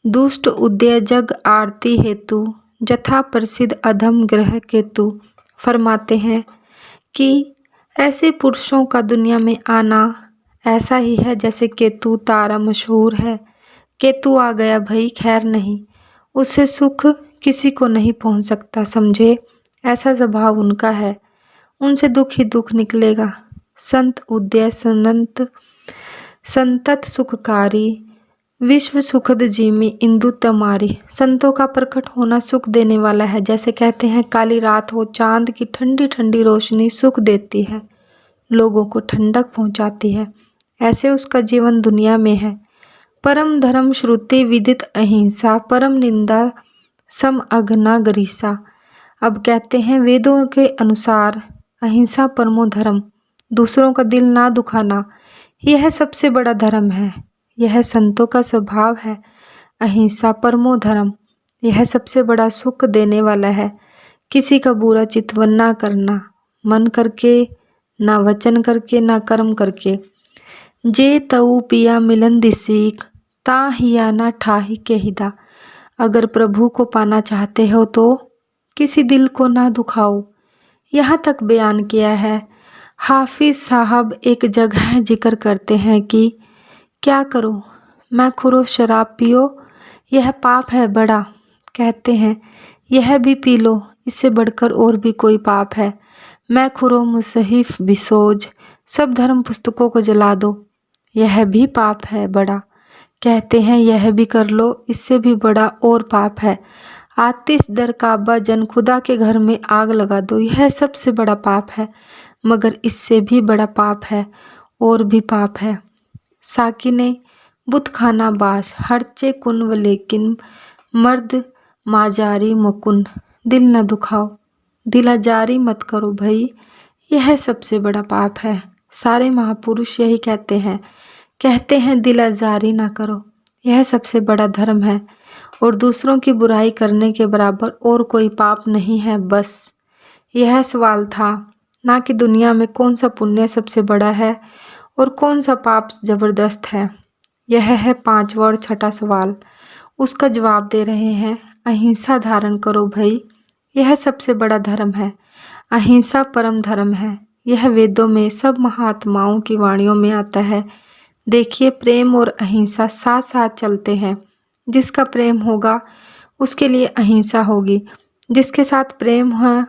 दुष्ट उदय जग आरती हेतु, जथा प्रसिद्ध अधम ग्रह केतु। फरमाते हैं कि ऐसे पुरुषों का दुनिया में आना ऐसा ही है जैसे केतु तारा मशहूर है। केतु आ गया भाई, खैर नहीं, उससे सुख किसी को नहीं पहुंच सकता, समझे ऐसा स्वभाव उनका है, उनसे दुख ही दुख निकलेगा। संत उदय संतत सुखकारी, विश्व सुखद जीमी इंदु तमारी। संतों का प्रकट होना सुख देने वाला है। जैसे कहते हैं काली रात हो, चांद की ठंडी ठंडी रोशनी सुख देती है, लोगों को ठंडक पहुंचाती है, ऐसे उसका जीवन दुनिया में है। परम धर्म श्रुति विदित अहिंसा, परम निंदा सम अघना गरीसा। अब कहते हैं वेदों के अनुसार अहिंसा परमो धर्म, दूसरों का दिल ना दुखाना, यह सबसे बड़ा धर्म है। यह संतों का स्वभाव है। अहिंसा परमो धर्म, यह सबसे बड़ा सुख देने वाला है। किसी का बुरा चितवन ना करना, मन करके ना वचन करके ना कर्म करके। जे तऊ पिया मिलन दिसीक, ता हिया ना ठाही के हिदा। अगर प्रभु को पाना चाहते हो तो किसी दिल को ना दुखाओ। यहाँ तक बयान किया है। हाफिज साहब एक जगह जिक्र करते हैं कि क्या करो मैं खुरो शराब पियो, यह पाप है बड़ा। कहते हैं यह भी पी लो, इससे बढ़कर और भी कोई पाप है। मैं खुरो मुसहिफ बिसोज, सब धर्म पुस्तकों को जला दो, यह भी पाप है बड़ा। कहते हैं यह भी कर लो, इससे भी बड़ा और पाप है। आतिश दर काबा जन, खुदा के घर में आग लगा दो, यह सबसे बड़ा पाप है, मगर इससे भी बड़ा पाप है और भी पाप है। साकिने बुत खाना बाश, हरचे कुन व लेकिन मर्द माजारी मकुन। दिल न दुखाओ, दिलाजारी मत करो भाई, यह सबसे बड़ा पाप है। सारे महापुरुष यही कहते हैं दिलाजारी ना करो, यह सबसे बड़ा धर्म है और दूसरों की बुराई करने के बराबर और कोई पाप नहीं है। बस यह सवाल था, ना कि दुनिया में कौन सा पुण्य सबसे बड़ा है और कौन सा पाप जबरदस्त है। यह है 5वां और 6ठा सवाल, उसका जवाब दे रहे हैं। अहिंसा धारण करो भाई, यह सबसे बड़ा धर्म है। अहिंसा परम धर्म है, यह वेदों में सब महात्माओं की वाणियों में आता है। देखिए, प्रेम और अहिंसा साथ साथ चलते हैं। जिसका प्रेम होगा उसके लिए अहिंसा होगी। जिसके साथ प्रेम है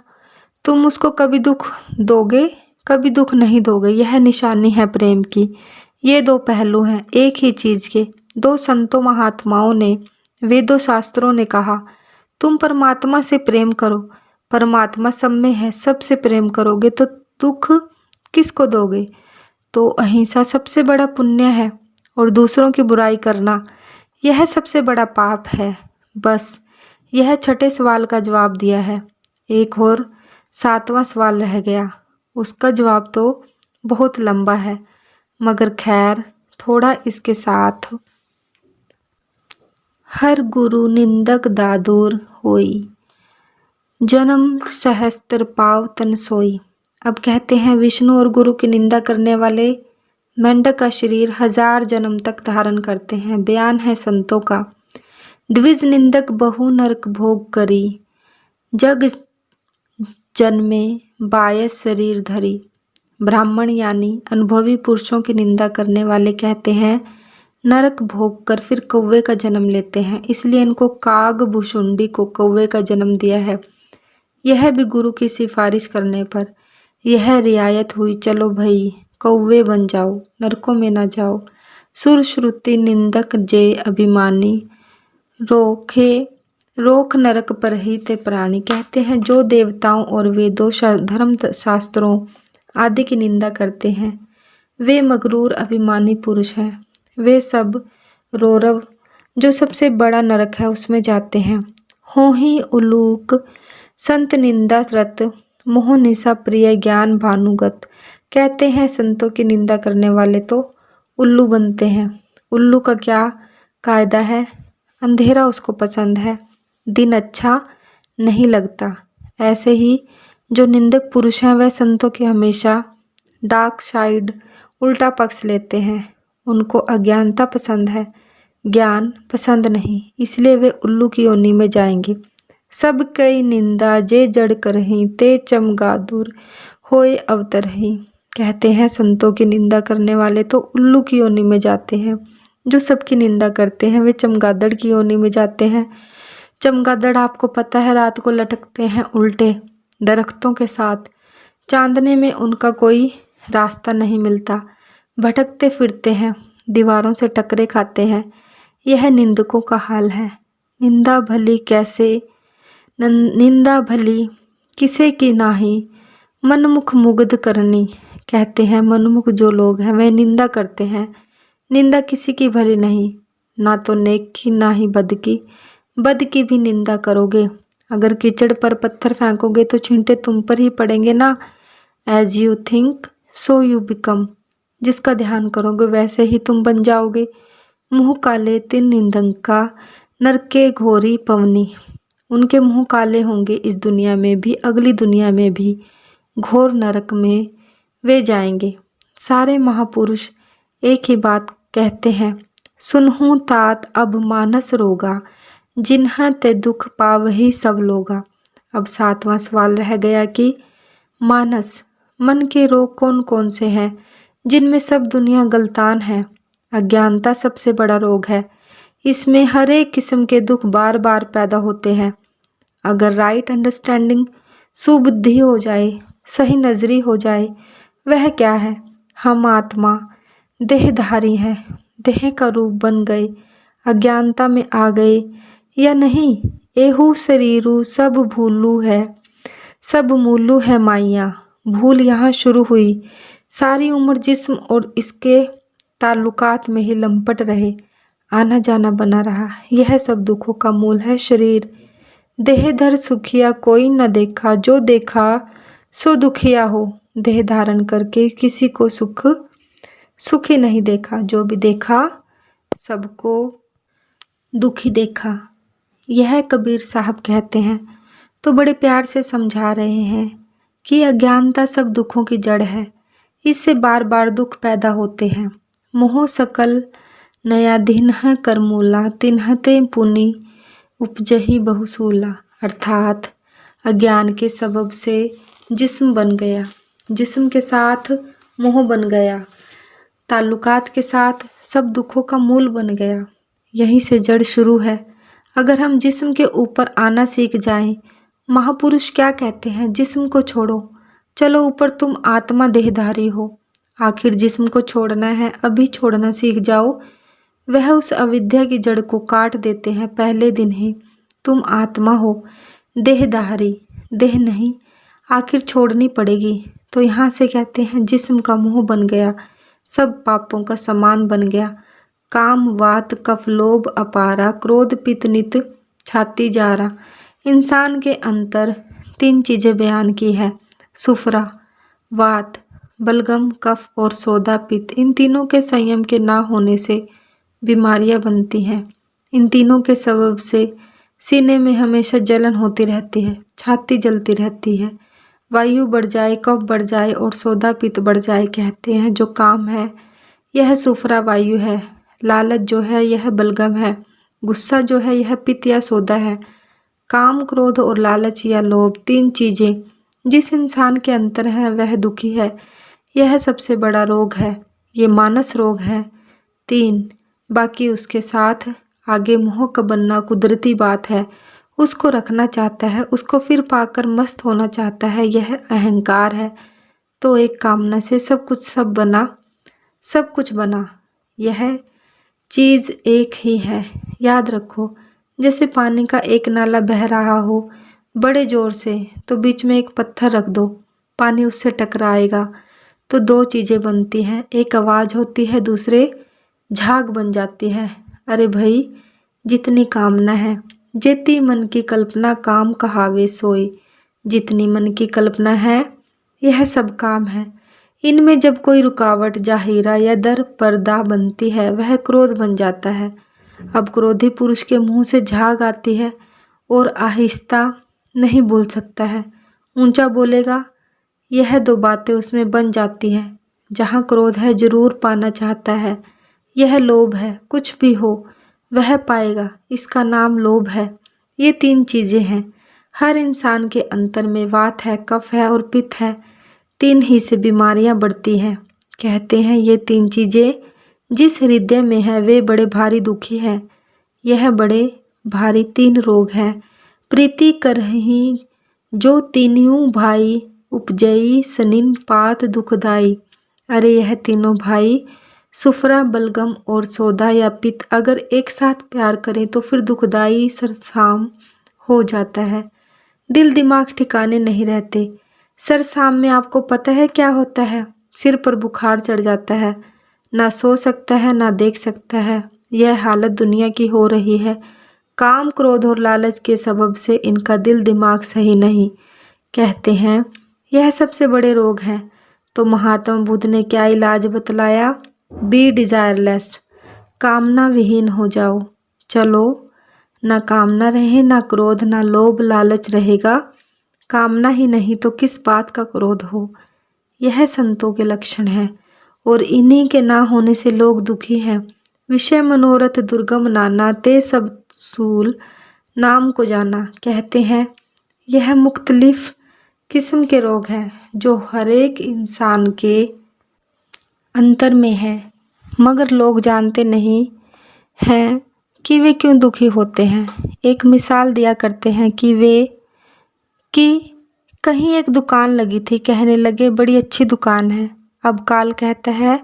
तुम उसको कभी दुख दोगे, कभी दुख नहीं दोगे। यह निशानी है प्रेम की। ये दो पहलू हैं एक ही चीज के। दो संतों महात्माओं ने, वेदों शास्त्रों ने कहा, तुम परमात्मा से प्रेम करो। परमात्मा सब में है, सबसे प्रेम करोगे तो दुख किसको दोगे? तो अहिंसा सबसे बड़ा पुण्य है और दूसरों की बुराई करना यह सबसे बड़ा पाप है। बस यह छठे सवाल का जवाब दिया है। एक और 7वां सवाल रह गया। उसका जवाब तो बहुत लंबा है, मगर खैर थोड़ा इसके साथ। हर गुरु निंदक दादूर होई, जन्म सहस्त्र पाव तन सोई। अब कहते हैं विष्णु और गुरु की निंदा करने वाले मेंढक का शरीर 1000 जन्म तक धारण करते हैं। बयान है संतों का। द्विज निंदक बहु नरक भोग करी, जग जन्मे बायस शरीर धरी। ब्राह्मण यानी अनुभवी पुरुषों की निंदा करने वाले कहते हैं नरक भोग कर फिर कौवे का जन्म लेते हैं, इसलिए इनको काग भुषुंडी को कौवे का जन्म दिया है। यह भी गुरु की सिफारिश करने पर। यह रियायत हुई, चलो भाई कौवे बन जाओ, नरकों में ना जाओ। सुर श्रुति निंदक जे अभिमानी, रोक नरक पर ही ते प्राणी। कहते हैं जो देवताओं और वेदों धर्म शास्त्रों आदि की निंदा करते हैं वे मगरूर अभिमानी पुरुष हैं। वे सब रौरव जो सबसे बड़ा नरक है उसमें जाते हैं। हो ही उलूक संत निंदा रत, मोह निशा प्रिय ज्ञान भानुगत। कहते हैं संतों की निंदा करने वाले तो उल्लू बनते हैं। उल्लू का क्या कायदा है? अंधेरा उसको पसंद है, दिन अच्छा नहीं लगता। ऐसे ही जो निंदक पुरुष हैं वह संतों के हमेशा डार्क साइड, उल्टा पक्ष लेते हैं। उनको अज्ञानता पसंद है, ज्ञान पसंद नहीं, इसलिए वे उल्लू की योनि में जाएंगे। सब कई निंदा जे जड़ करही, ते चमगादुर होए अवतरही। कहते हैं संतों की निंदा करने वाले तो उल्लू की योनि में जाते हैं। जो सबकी निंदा करते हैं वे चमगादड़ की योनि में जाते हैं। चमगादड़ आपको पता है रात को लटकते हैं उल्टे दरख्तों के साथ। चांदने में उनका कोई रास्ता नहीं मिलता, भटकते फिरते हैं, दीवारों से टकरे खाते हैं। यह निंदकों का हाल है। निंदा भली किसे की नाही, मनमुख मुग्ध करनी। कहते हैं मनमुख जो लोग हैं वे निंदा करते हैं। निंदा किसी की भली नहीं, ना तो नेक की ना ही बद की। बद की भी निंदा करोगे, अगर कीचड़ पर पत्थर फेंकोगे तो छींटे तुम पर ही पड़ेंगे ना। As you think so you become. जिसका ध्यान करोगे वैसे ही तुम बन जाओगे। मुँह काले तिन निंदंका, नरके घोरी पवनी। उनके मुँह काले होंगे इस दुनिया में भी, अगली दुनिया में भी। घोर नरक में वे जाएंगे। सारे महापुरुष एक ही बात कहते हैं, सुनहूँ तात अब मानस रोगा, जिन्ह ते दुख पावही सब लोगा। अब 7वां सवाल रह गया कि मानस, मन के रोग कौन कौन से हैं जिनमें सब दुनिया गलतान है। अज्ञानता सबसे बड़ा रोग है। इसमें हर एक किस्म के दुख बार बार पैदा होते हैं। अगर राइट अंडरस्टैंडिंग, सुबुद्धि हो जाए, सही नजरी हो जाए, वह क्या है? हम आत्मा देहधारी हैं, देह का रूप बन गए, अज्ञानता में आ गए या नहीं। एहू शरीरू सब भूलू है, सब मूलू है माइया। भूल यहाँ शुरू हुई, सारी उम्र जिस्म और इसके ताल्लुकात में ही लंपट रहे, आना जाना बना रहा। यह सब दुखों का मूल है शरीर। देहधर सुखिया कोई न देखा, जो देखा सो दुखिया हो। देह धारण करके किसी को सुखी नहीं देखा, जो भी देखा सबको दुखी देखा। यह कबीर साहब कहते हैं तो बड़े प्यार से समझा रहे हैं कि अज्ञानता सब दुखों की जड़ है। इससे बार बार दुख पैदा होते हैं। मोह सकल नया दिन्ह करमूला, तिन्हते पुनि उपजही बहुसूला। अर्थात अज्ञान के सबब से जिस्म बन गया, जिस्म के साथ मोह बन गया, ताल्लुकात के साथ सब दुखों का मूल बन गया। यहीं से जड़ शुरू है। अगर हम जिस्म के ऊपर आना सीख जाएं, महापुरुष क्या कहते हैं, जिस्म को छोड़ो, चलो ऊपर तुम आत्मा देहधारी हो। आखिर जिस्म को छोड़ना है, अभी छोड़ना सीख जाओ। वह उस अविद्या की जड़ को काट देते हैं पहले दिन ही। तुम आत्मा हो, देहधारी, देह नहीं, आखिर छोड़नी पड़ेगी। तो यहाँ से कहते हैं जिस्म का मोह बन गया, सब पापों का सामान बन गया। काम वात कफ लोभ अपारा, क्रोध पित्त नित छाती जारा। इंसान के अंतर 3 चीज़ें बयान की है, सुफरा, वात, बलगम, कफ और सोदा पित्त। इन तीनों के संयम के ना होने से बीमारियां बनती हैं। इन तीनों के सबब से सीने में हमेशा जलन होती रहती है, छाती जलती रहती है, वायु बढ़ जाए, कफ बढ़ जाए और सोदा पित्त बढ़ जाए। कहते हैं जो काम है यह सुफरा वायु है, लालच जो है यह बलगम है, गुस्सा जो है यह पित्त या सोदा है। काम, क्रोध और लालच या लोभ 3 चीज़ें जिस इंसान के अंतर हैं वह दुखी है। यह सबसे बड़ा रोग है, ये मानस रोग है। 3 बाकी उसके साथ आगे मोह का बनना कुदरती बात है। उसको रखना चाहता है, उसको फिर पाकर मस्त होना चाहता है, यह अहंकार है। तो एक कामना से सब कुछ बना। यह चीज़ एक ही है, याद रखो। जैसे पानी का एक नाला बह रहा हो बड़े ज़ोर से, तो बीच में एक पत्थर रख दो, पानी उससे टकराएगा तो 2 चीज़ें बनती हैं, एक आवाज़ होती है, दूसरे झाग बन जाती है। अरे भाई, जितनी कामना है, जेती मन की कल्पना काम कहावे सोई। जितनी मन की कल्पना है यह सब काम है। इनमें जब कोई रुकावट, जाहिरा या दर पर्दा बनती है वह क्रोध बन जाता है। अब क्रोधी पुरुष के मुंह से झाग आती है और आहिस्ता नहीं बोल सकता है, ऊंचा बोलेगा, यह 2 बातें उसमें बन जाती हैं। जहाँ क्रोध है जरूर पाना चाहता है, यह लोभ है, कुछ भी हो वह पाएगा, इसका नाम लोभ है। ये 3 चीज़ें हैं। हर इंसान के अंतर में वात है, कफ है और पित्त है। 3 ही से बीमारियां बढ़ती हैं। कहते हैं ये 3 चीज़ें जिस हृदय में है वे बड़े भारी दुखी हैं। यह बड़े भारी 3 रोग हैं। प्रीति करही जो तीनियों भाई, उपजई सनिन पात दुखदाई। अरे यह तीनों भाई सुफरा, बलगम और सोदा या पित्त अगर एक साथ प्यार करें तो फिर दुखदाई सरसाम हो जाता है। दिल दिमाग ठिकाने नहीं रहते। सरसाम में आपको पता है क्या होता है? सिर पर बुखार चढ़ जाता है, ना सो सकता है ना देख सकता है। यह हालत दुनिया की हो रही है। काम, क्रोध और लालच के सबब से इनका दिल दिमाग सही नहीं। कहते हैं यह सबसे बड़े रोग हैं। तो महात्मा बुद्ध ने क्या इलाज बतलाया? बी डिजायरलेस, कामना विहीन हो जाओ। चलो, ना कामना रहे, ना क्रोध, ना लोभ लालच रहेगा। कामना ही नहीं तो किस बात का क्रोध हो। यह संतों के लक्षण हैं और इन्हीं के ना होने से लोग दुखी हैं। विषय मनोरथ दुर्गम नाना, ते सब सूल नाम को जाना। कहते हैं यह मुख्तलिफ किस्म के रोग हैं जो हर एक इंसान के अंतर में है, मगर लोग जानते नहीं हैं कि वे क्यों दुखी होते हैं। एक मिसाल दिया करते हैं कि कहीं एक दुकान लगी थी, कहने लगे बड़ी अच्छी दुकान है। अब काल कहता है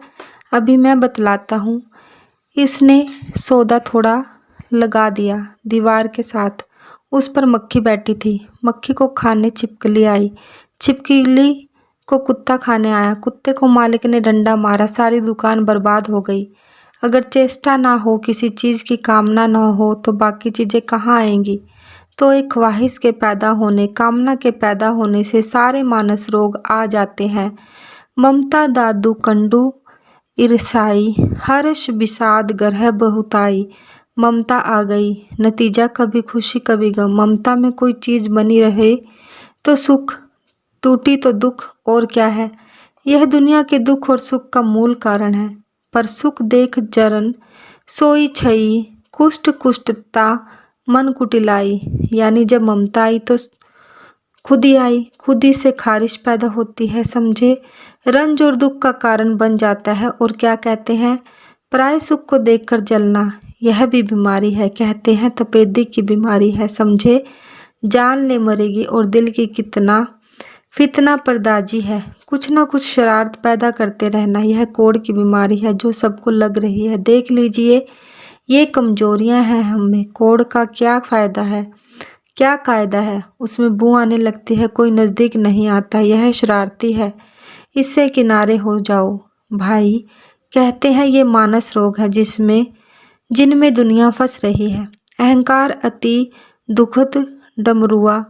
अभी मैं बतलाता हूँ। इसने सौदा थोड़ा लगा दिया दीवार के साथ, उस पर मक्खी बैठी थी। मक्खी को खाने छिपकली आई, छिपकली को कुत्ता खाने आया, कुत्ते को मालिक ने डंडा मारा, सारी दुकान बर्बाद हो गई। अगर चेष्टा ना हो, किसी चीज़ की कामना ना हो तो बाकी चीज़ें कहाँ आएंगी। तो एक ख्वाहिश के पैदा होने, कामना के पैदा होने से सारे मानस रोग आ जाते हैं। ममता दादू कंडू ईर्षाई, हर्ष विषाद ग्रह बहुताई। ममता आ गई, नतीजा कभी खुशी कभी गम। ममता में कोई चीज़ बनी रहे तो सुख, टूटी तो दुख, और क्या है। यह दुनिया के दुख और सुख का मूल कारण है। पर सुख देख जरन सोई छई, कुष्ठ कुष्ठता मन कुटिलाई। यानी जब ममता आई तो खुद ही आई, खुद ही से खारिश पैदा होती है, समझे। रंज और दुख का कारण बन जाता है। और क्या कहते हैं, पराये सुख को देखकर जलना, यह भी बीमारी है। कहते हैं तपेदी की बीमारी है, समझे। जान ले मरेगी। और दिल की कितना फितना परदाजी है, कुछ ना कुछ शरारत पैदा करते रहना, यह कोढ़ की बीमारी है जो सबको लग रही है। देख लीजिए, ये कमजोरियां हैं हमें। कोढ़ का क्या फायदा है, क्या कायदा है, उसमें बू आने लगती है, कोई नज़दीक नहीं आता, यह शरारती है, इससे किनारे हो जाओ भाई। कहते हैं ये मानस रोग है जिनमें दुनिया फंस रही है। अहंकार अति दुखद डमरुआ,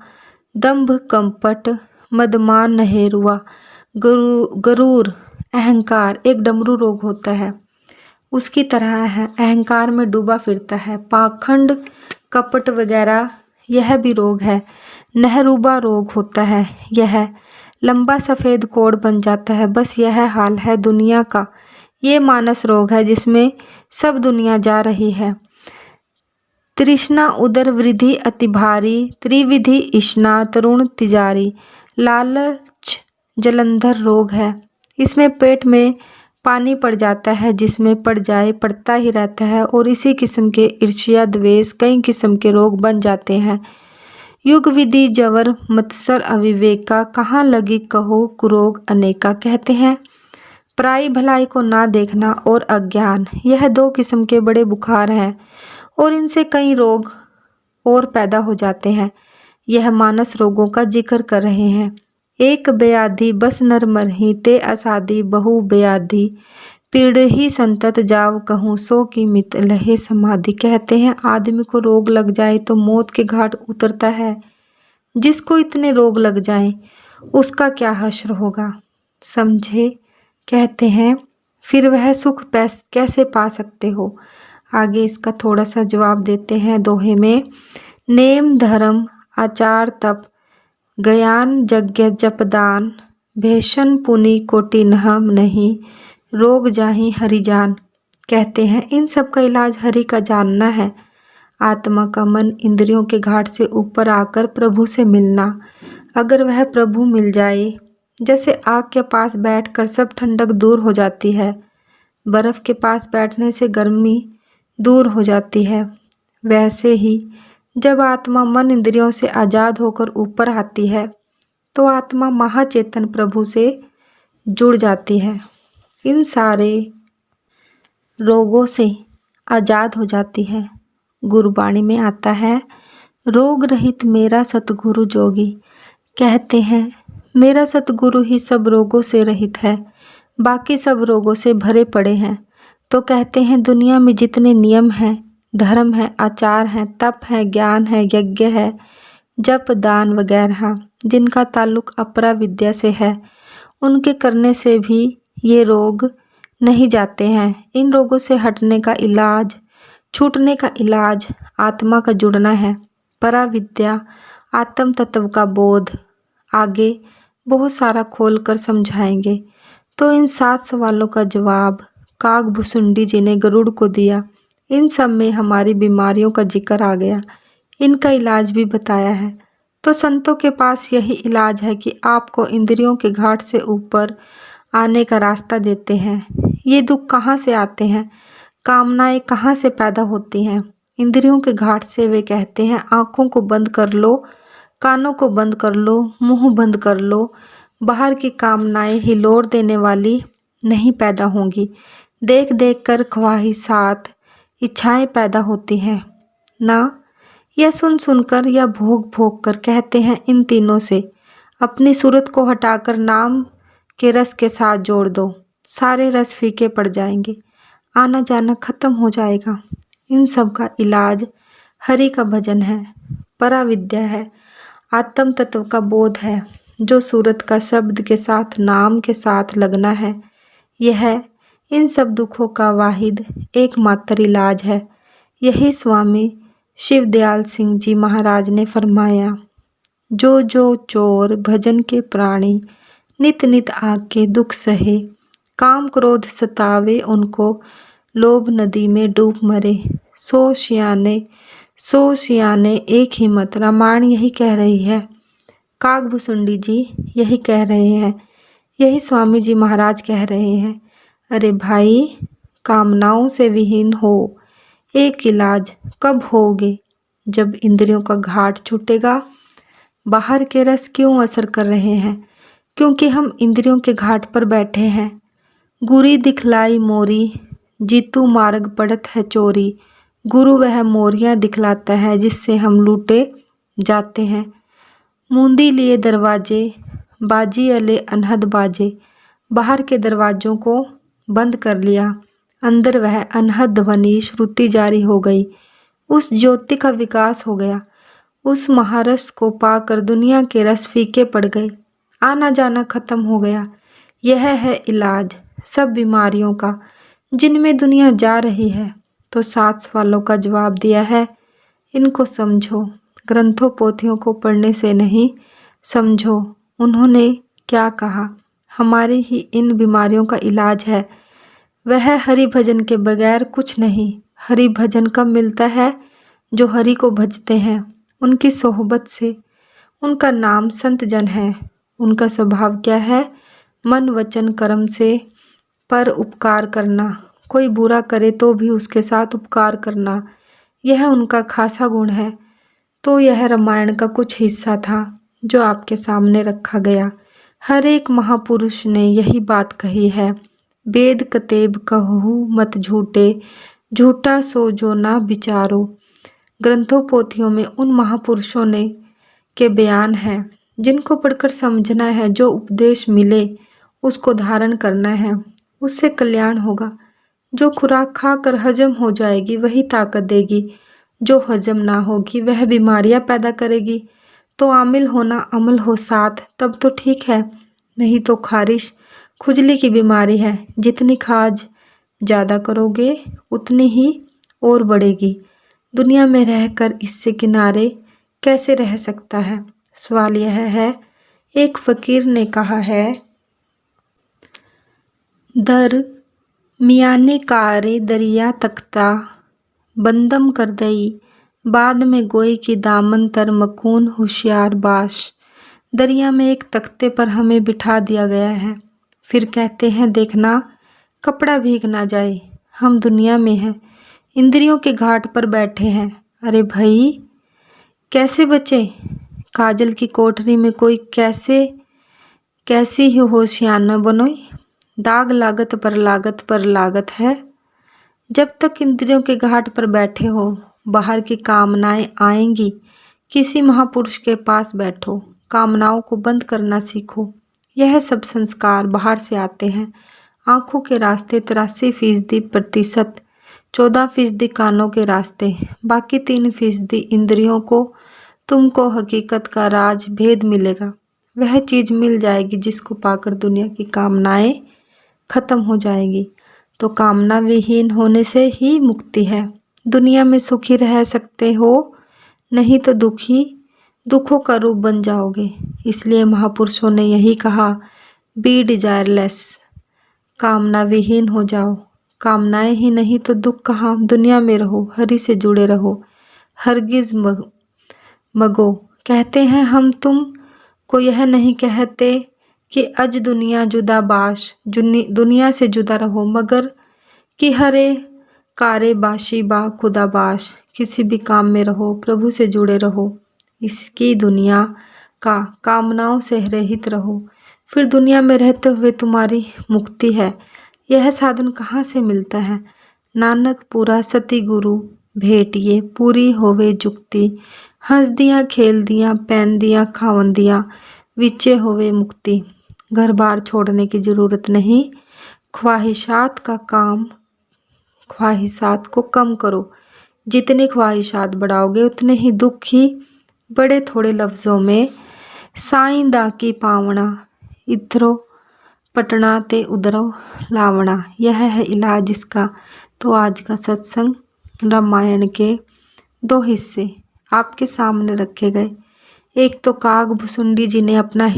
दंभ कंपट मदमान नहेरुआ। गरूर अहंकार एक डमरू रोग होता है, उसकी तरह है, अहंकार में डूबा फिरता है। पाखंड कपट वगैरह यह भी रोग है। नहरूबा रोग होता है, यह लंबा सफ़ेद कोढ़ बन जाता है। बस यह हाल है दुनिया का। ये मानस रोग है जिसमें सब दुनिया जा रही है। तृष्णा उदर वृद्धि अति भारी, त्रिविधि इष्णा तरुण तिजारी। लालच जलंधर रोग है, इसमें पेट में पानी पड़ जाता है, जिसमें पड़ जाए पड़ता ही रहता है। और इसी किस्म के ईर्ष्या द्वेष कई किस्म के रोग बन जाते हैं। युग विधि जवर मत्सर अविवेका, कहाँ लगी कहो कुरोग अनेका। कहते हैं पराई भलाई को ना देखना और अज्ञान, यह दो किस्म के बड़े बुखार हैं और इनसे कई रोग और पैदा हो जाते हैं। यह मानस रोगों का जिक्र कर रहे हैं। एक बेआधी बस नर मरही, ते असादी बहु बेआधी, पीड़ही संतत जाव कहूँ सो की मित लहे समाधि। कहते हैं आदमी को रोग लग जाए तो मौत के घाट उतरता है। जिसको इतने रोग लग जाएं उसका क्या हश्र होगा, समझे। कहते हैं फिर वह सुख कैसे पा सकते हो। आगे इसका थोड़ा सा जवाब देते हैं दोहे में। नेम धर्म आचार तप, ज्ञान यज्ञ जपदान, भैशन पुनि कोटि नहम नहीं, रोग जाहि हरि जान। कहते हैं इन सब का इलाज हरि का जानना है। आत्मा का मन इंद्रियों के घाट से ऊपर आकर प्रभु से मिलना। अगर वह प्रभु मिल जाए, जैसे आग के पास बैठकर सब ठंडक दूर हो जाती है, बर्फ़ के पास बैठने से गर्मी दूर हो जाती है, वैसे ही जब आत्मा मन इंद्रियों से आज़ाद होकर ऊपर आती है तो आत्मा महाचेतन प्रभु से जुड़ जाती है, इन सारे रोगों से आज़ाद हो जाती है। गुरबाणी में आता है, रोग रहित मेरा सतगुरु जोगी। कहते हैं मेरा सतगुरु ही सब रोगों से रहित है, बाकी सब रोगों से भरे पड़े हैं। तो कहते हैं दुनिया में जितने नियम हैं, धर्म है, आचार हैं, तप है, ज्ञान है, यज्ञ है, जप दान वगैरह, जिनका ताल्लुक अपरा विद्या से है, उनके करने से भी ये रोग नहीं जाते हैं। इन रोगों से हटने का इलाज, छूटने का इलाज आत्मा का जुड़ना है, परा विद्या, आत्म तत्व का बोध। आगे बहुत सारा खोल कर समझाएंगे। तो इन 7 सवालों का जवाब कागभुसुंडी जी ने गरुड़ को दिया। इन सब में हमारी बीमारियों का जिक्र आ गया, इनका इलाज भी बताया है। तो संतों के पास यही इलाज है कि आपको इंद्रियों के घाट से ऊपर आने का रास्ता देते हैं। ये दुख कहाँ से आते हैं, कामनाएं कहाँ से पैदा होती हैं। इंद्रियों के घाट से वे कहते हैं आँखों को बंद कर लो, कानों को बंद कर लो, मुंह बंद कर लो, बाहर की कामनाएं हिलोर देने वाली नहीं पैदा होंगी। देख देख कर ख्वाहिशात, इच्छाएं पैदा होती हैं ना, या सुन सुनकर या भोग भोग कर। कहते हैं इन तीनों से अपनी सूरत को हटाकर नाम के रस के साथ जोड़ दो, सारे रस फीके पड़ जाएंगे, आना जाना खत्म हो जाएगा। इन सब का इलाज हरि का भजन है, परा विद्या है, आत्म तत्व का बोध है, जो सूरत का शब्द के साथ नाम के साथ लगना है। यह इन सब दुखों का वाहिद एकमात्र इलाज है। यही स्वामी शिवदयाल सिंह जी महाराज ने फरमाया, जो जो चोर भजन के प्राणी, नित नित आके दुख सहे, काम क्रोध सतावे उनको, लोभ नदी में डूब मरे, सो सियाने एक ही मत। रामायण यही कह रही है, कागभूषुंडी जी यही कह रहे हैं, यही स्वामी जी महाराज कह रहे हैं। अरे भाई, कामनाओं से विहीन हो एक इलाज कब होगे? जब इंद्रियों का घाट छूटेगा। बाहर के रस क्यों असर कर रहे हैं? क्योंकि हम इंद्रियों के घाट पर बैठे हैं। गुरी दिखलाई मोरी, जीतू मार्ग पड़त है चोरी। गुरु वह मोरियां दिखलाता है जिससे हम लूटे जाते हैं। मूंदी लिए दरवाजे, बाजी अले अनहद बाजे। बाहर के दरवाजों को बंद कर लिया, अंदर वह अनहद ध्वनि श्रुति जारी हो गई। उस ज्योति का विकास हो गया। उस महारस को पाकर दुनिया के रस फीके पड़ गए, आना जाना खत्म हो गया। यह है इलाज सब बीमारियों का जिनमें दुनिया जा रही है। तो 7 सवालों का जवाब दिया है, इनको समझो। ग्रंथों पोथियों को पढ़ने से नहीं, समझो उन्होंने क्या कहा। हमारी ही इन बीमारियों का इलाज है वह हरि भजन के बगैर कुछ नहीं। हरि भजन कब मिलता है? जो हरि को भजते हैं, उनकी सोहबत से। उनका नाम संत जन है। उनका स्वभाव क्या है? मन वचन कर्म से पर उपकार करना। कोई बुरा करे तो भी उसके साथ उपकार करना, यह उनका खासा गुण है। तो यह रामायण का कुछ हिस्सा था जो आपके सामने रखा गया। हर एक महापुरुष ने यही बात कही है, वेद कतेब कहूँ मत झूठे, झूठा सो जो ना विचारो। ग्रंथों पोथियों में उन महापुरुषों ने के बयान हैं जिनको पढ़कर समझना है। जो उपदेश मिले उसको धारण करना है, उससे कल्याण होगा। जो खुराक खाकर हजम हो जाएगी वही ताकत देगी, जो हजम ना होगी वह बीमारियां पैदा करेगी। तो आमिल होना अमल हो साथ तब तो ठीक है, नहीं तो खारिश खुजली की बीमारी है। जितनी खाज ज़्यादा करोगे उतनी ही और बढ़ेगी। दुनिया में रहकर इससे किनारे कैसे रह सकता है? सवाल यह है। एक फकीर ने कहा है, दर मियाने कारे दरिया तख्ता, बंदम कर दई बाद में गोई की दामन तर मकून होशियार बाश। दरिया में एक तख्ते पर हमें बिठा दिया गया है, फिर कहते हैं देखना कपड़ा भीग ना जाए। हम दुनिया में हैं, इंद्रियों के घाट पर बैठे हैं। अरे भाई, कैसे बचे? काजल की कोठरी में कोई कैसी ही होशियार न बनो। दाग लागत पर लागत है। जब तक इंद्रियों के घाट पर बैठे हो, बाहर की कामनाएं आएंगी। किसी महापुरुष के पास बैठो, कामनाओं को बंद करना सीखो। यह सब संस्कार बाहर से आते हैं। आँखों के रास्ते 83% 14% कानों के रास्ते, बाकी 3% इंद्रियों को। तुमको हकीकत का राज भेद मिलेगा। वह चीज़ मिल जाएगी जिसको पाकर दुनिया की कामनाएं खत्म हो जाएगी। तो कामना विहीन होने से ही मुक्ति है। दुनिया में सुखी रह सकते हो, नहीं तो दुखों का रूप बन जाओगे। इसलिए महापुरुषों ने यही कहा, बी डिजायरलेस, कामना विहीन हो जाओ। कामनाएं ही नहीं तो दुख कहाँ? दुनिया में रहो, हरि से जुड़े रहो, हरगिज मगो। कहते हैं हम तुम को यह नहीं कहते कि अज दुनिया जुदा बाश, दुनिया से जुदा रहो, मगर कि हरे कारे बाशी बा खुदा बाश। किसी भी काम में रहो, प्रभु से जुड़े रहो, इसकी दुनिया का कामनाओं से रहित रहो, फिर दुनिया में रहते हुए तुम्हारी मुक्ति है। यह साधन कहाँ से मिलता है? नानक पूरा सती गुरु भेटिए, पूरी होवे जुक्ति। हंस दियाँ खेल दियाँ पैन दियाँ खावन दियाँ, विचे होवे मुक्ति। घर बार छोड़ने की जरूरत नहीं, ख्वाहिशात को कम करो। जितनी ख्वाहिशात बढ़ाओगे उतने ही दुख ही बड़े। थोड़े लफ्ज़ों में, साईं दा की पावना, इधरो पटना ते उधरो लावना, यह है इलाज इसका। तो आज का सत्संग रामायण के 2 हिस्से आपके सामने रखे गए। एक तो कागभूषुंडी जी ने अपना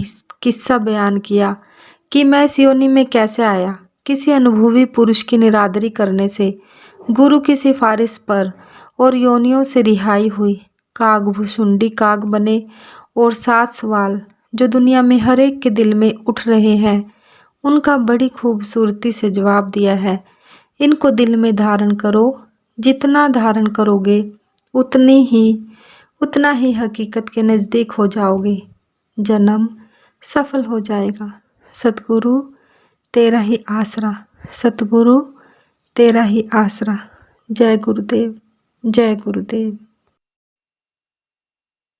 किस्सा बयान किया कि मैं इस योनि में कैसे आया। किसी अनुभवी पुरुष की निरादरी करने से, गुरु की सिफारिश पर और योनियों से रिहाई हुई। कागभूषुंडी काग बने और 7 सवाल जो दुनिया में हर एक के दिल में उठ रहे हैं, उनका बड़ी खूबसूरती से जवाब दिया है। इनको दिल में धारण करो, जितना धारण करोगे उतना ही हकीकत के नज़दीक हो जाओगे, जन्म सफल हो जाएगा। सतगुरु तेरा ही आसरा, सतगुरु तेरा ही आसरा। जय गुरुदेव, जय गुरुदेव।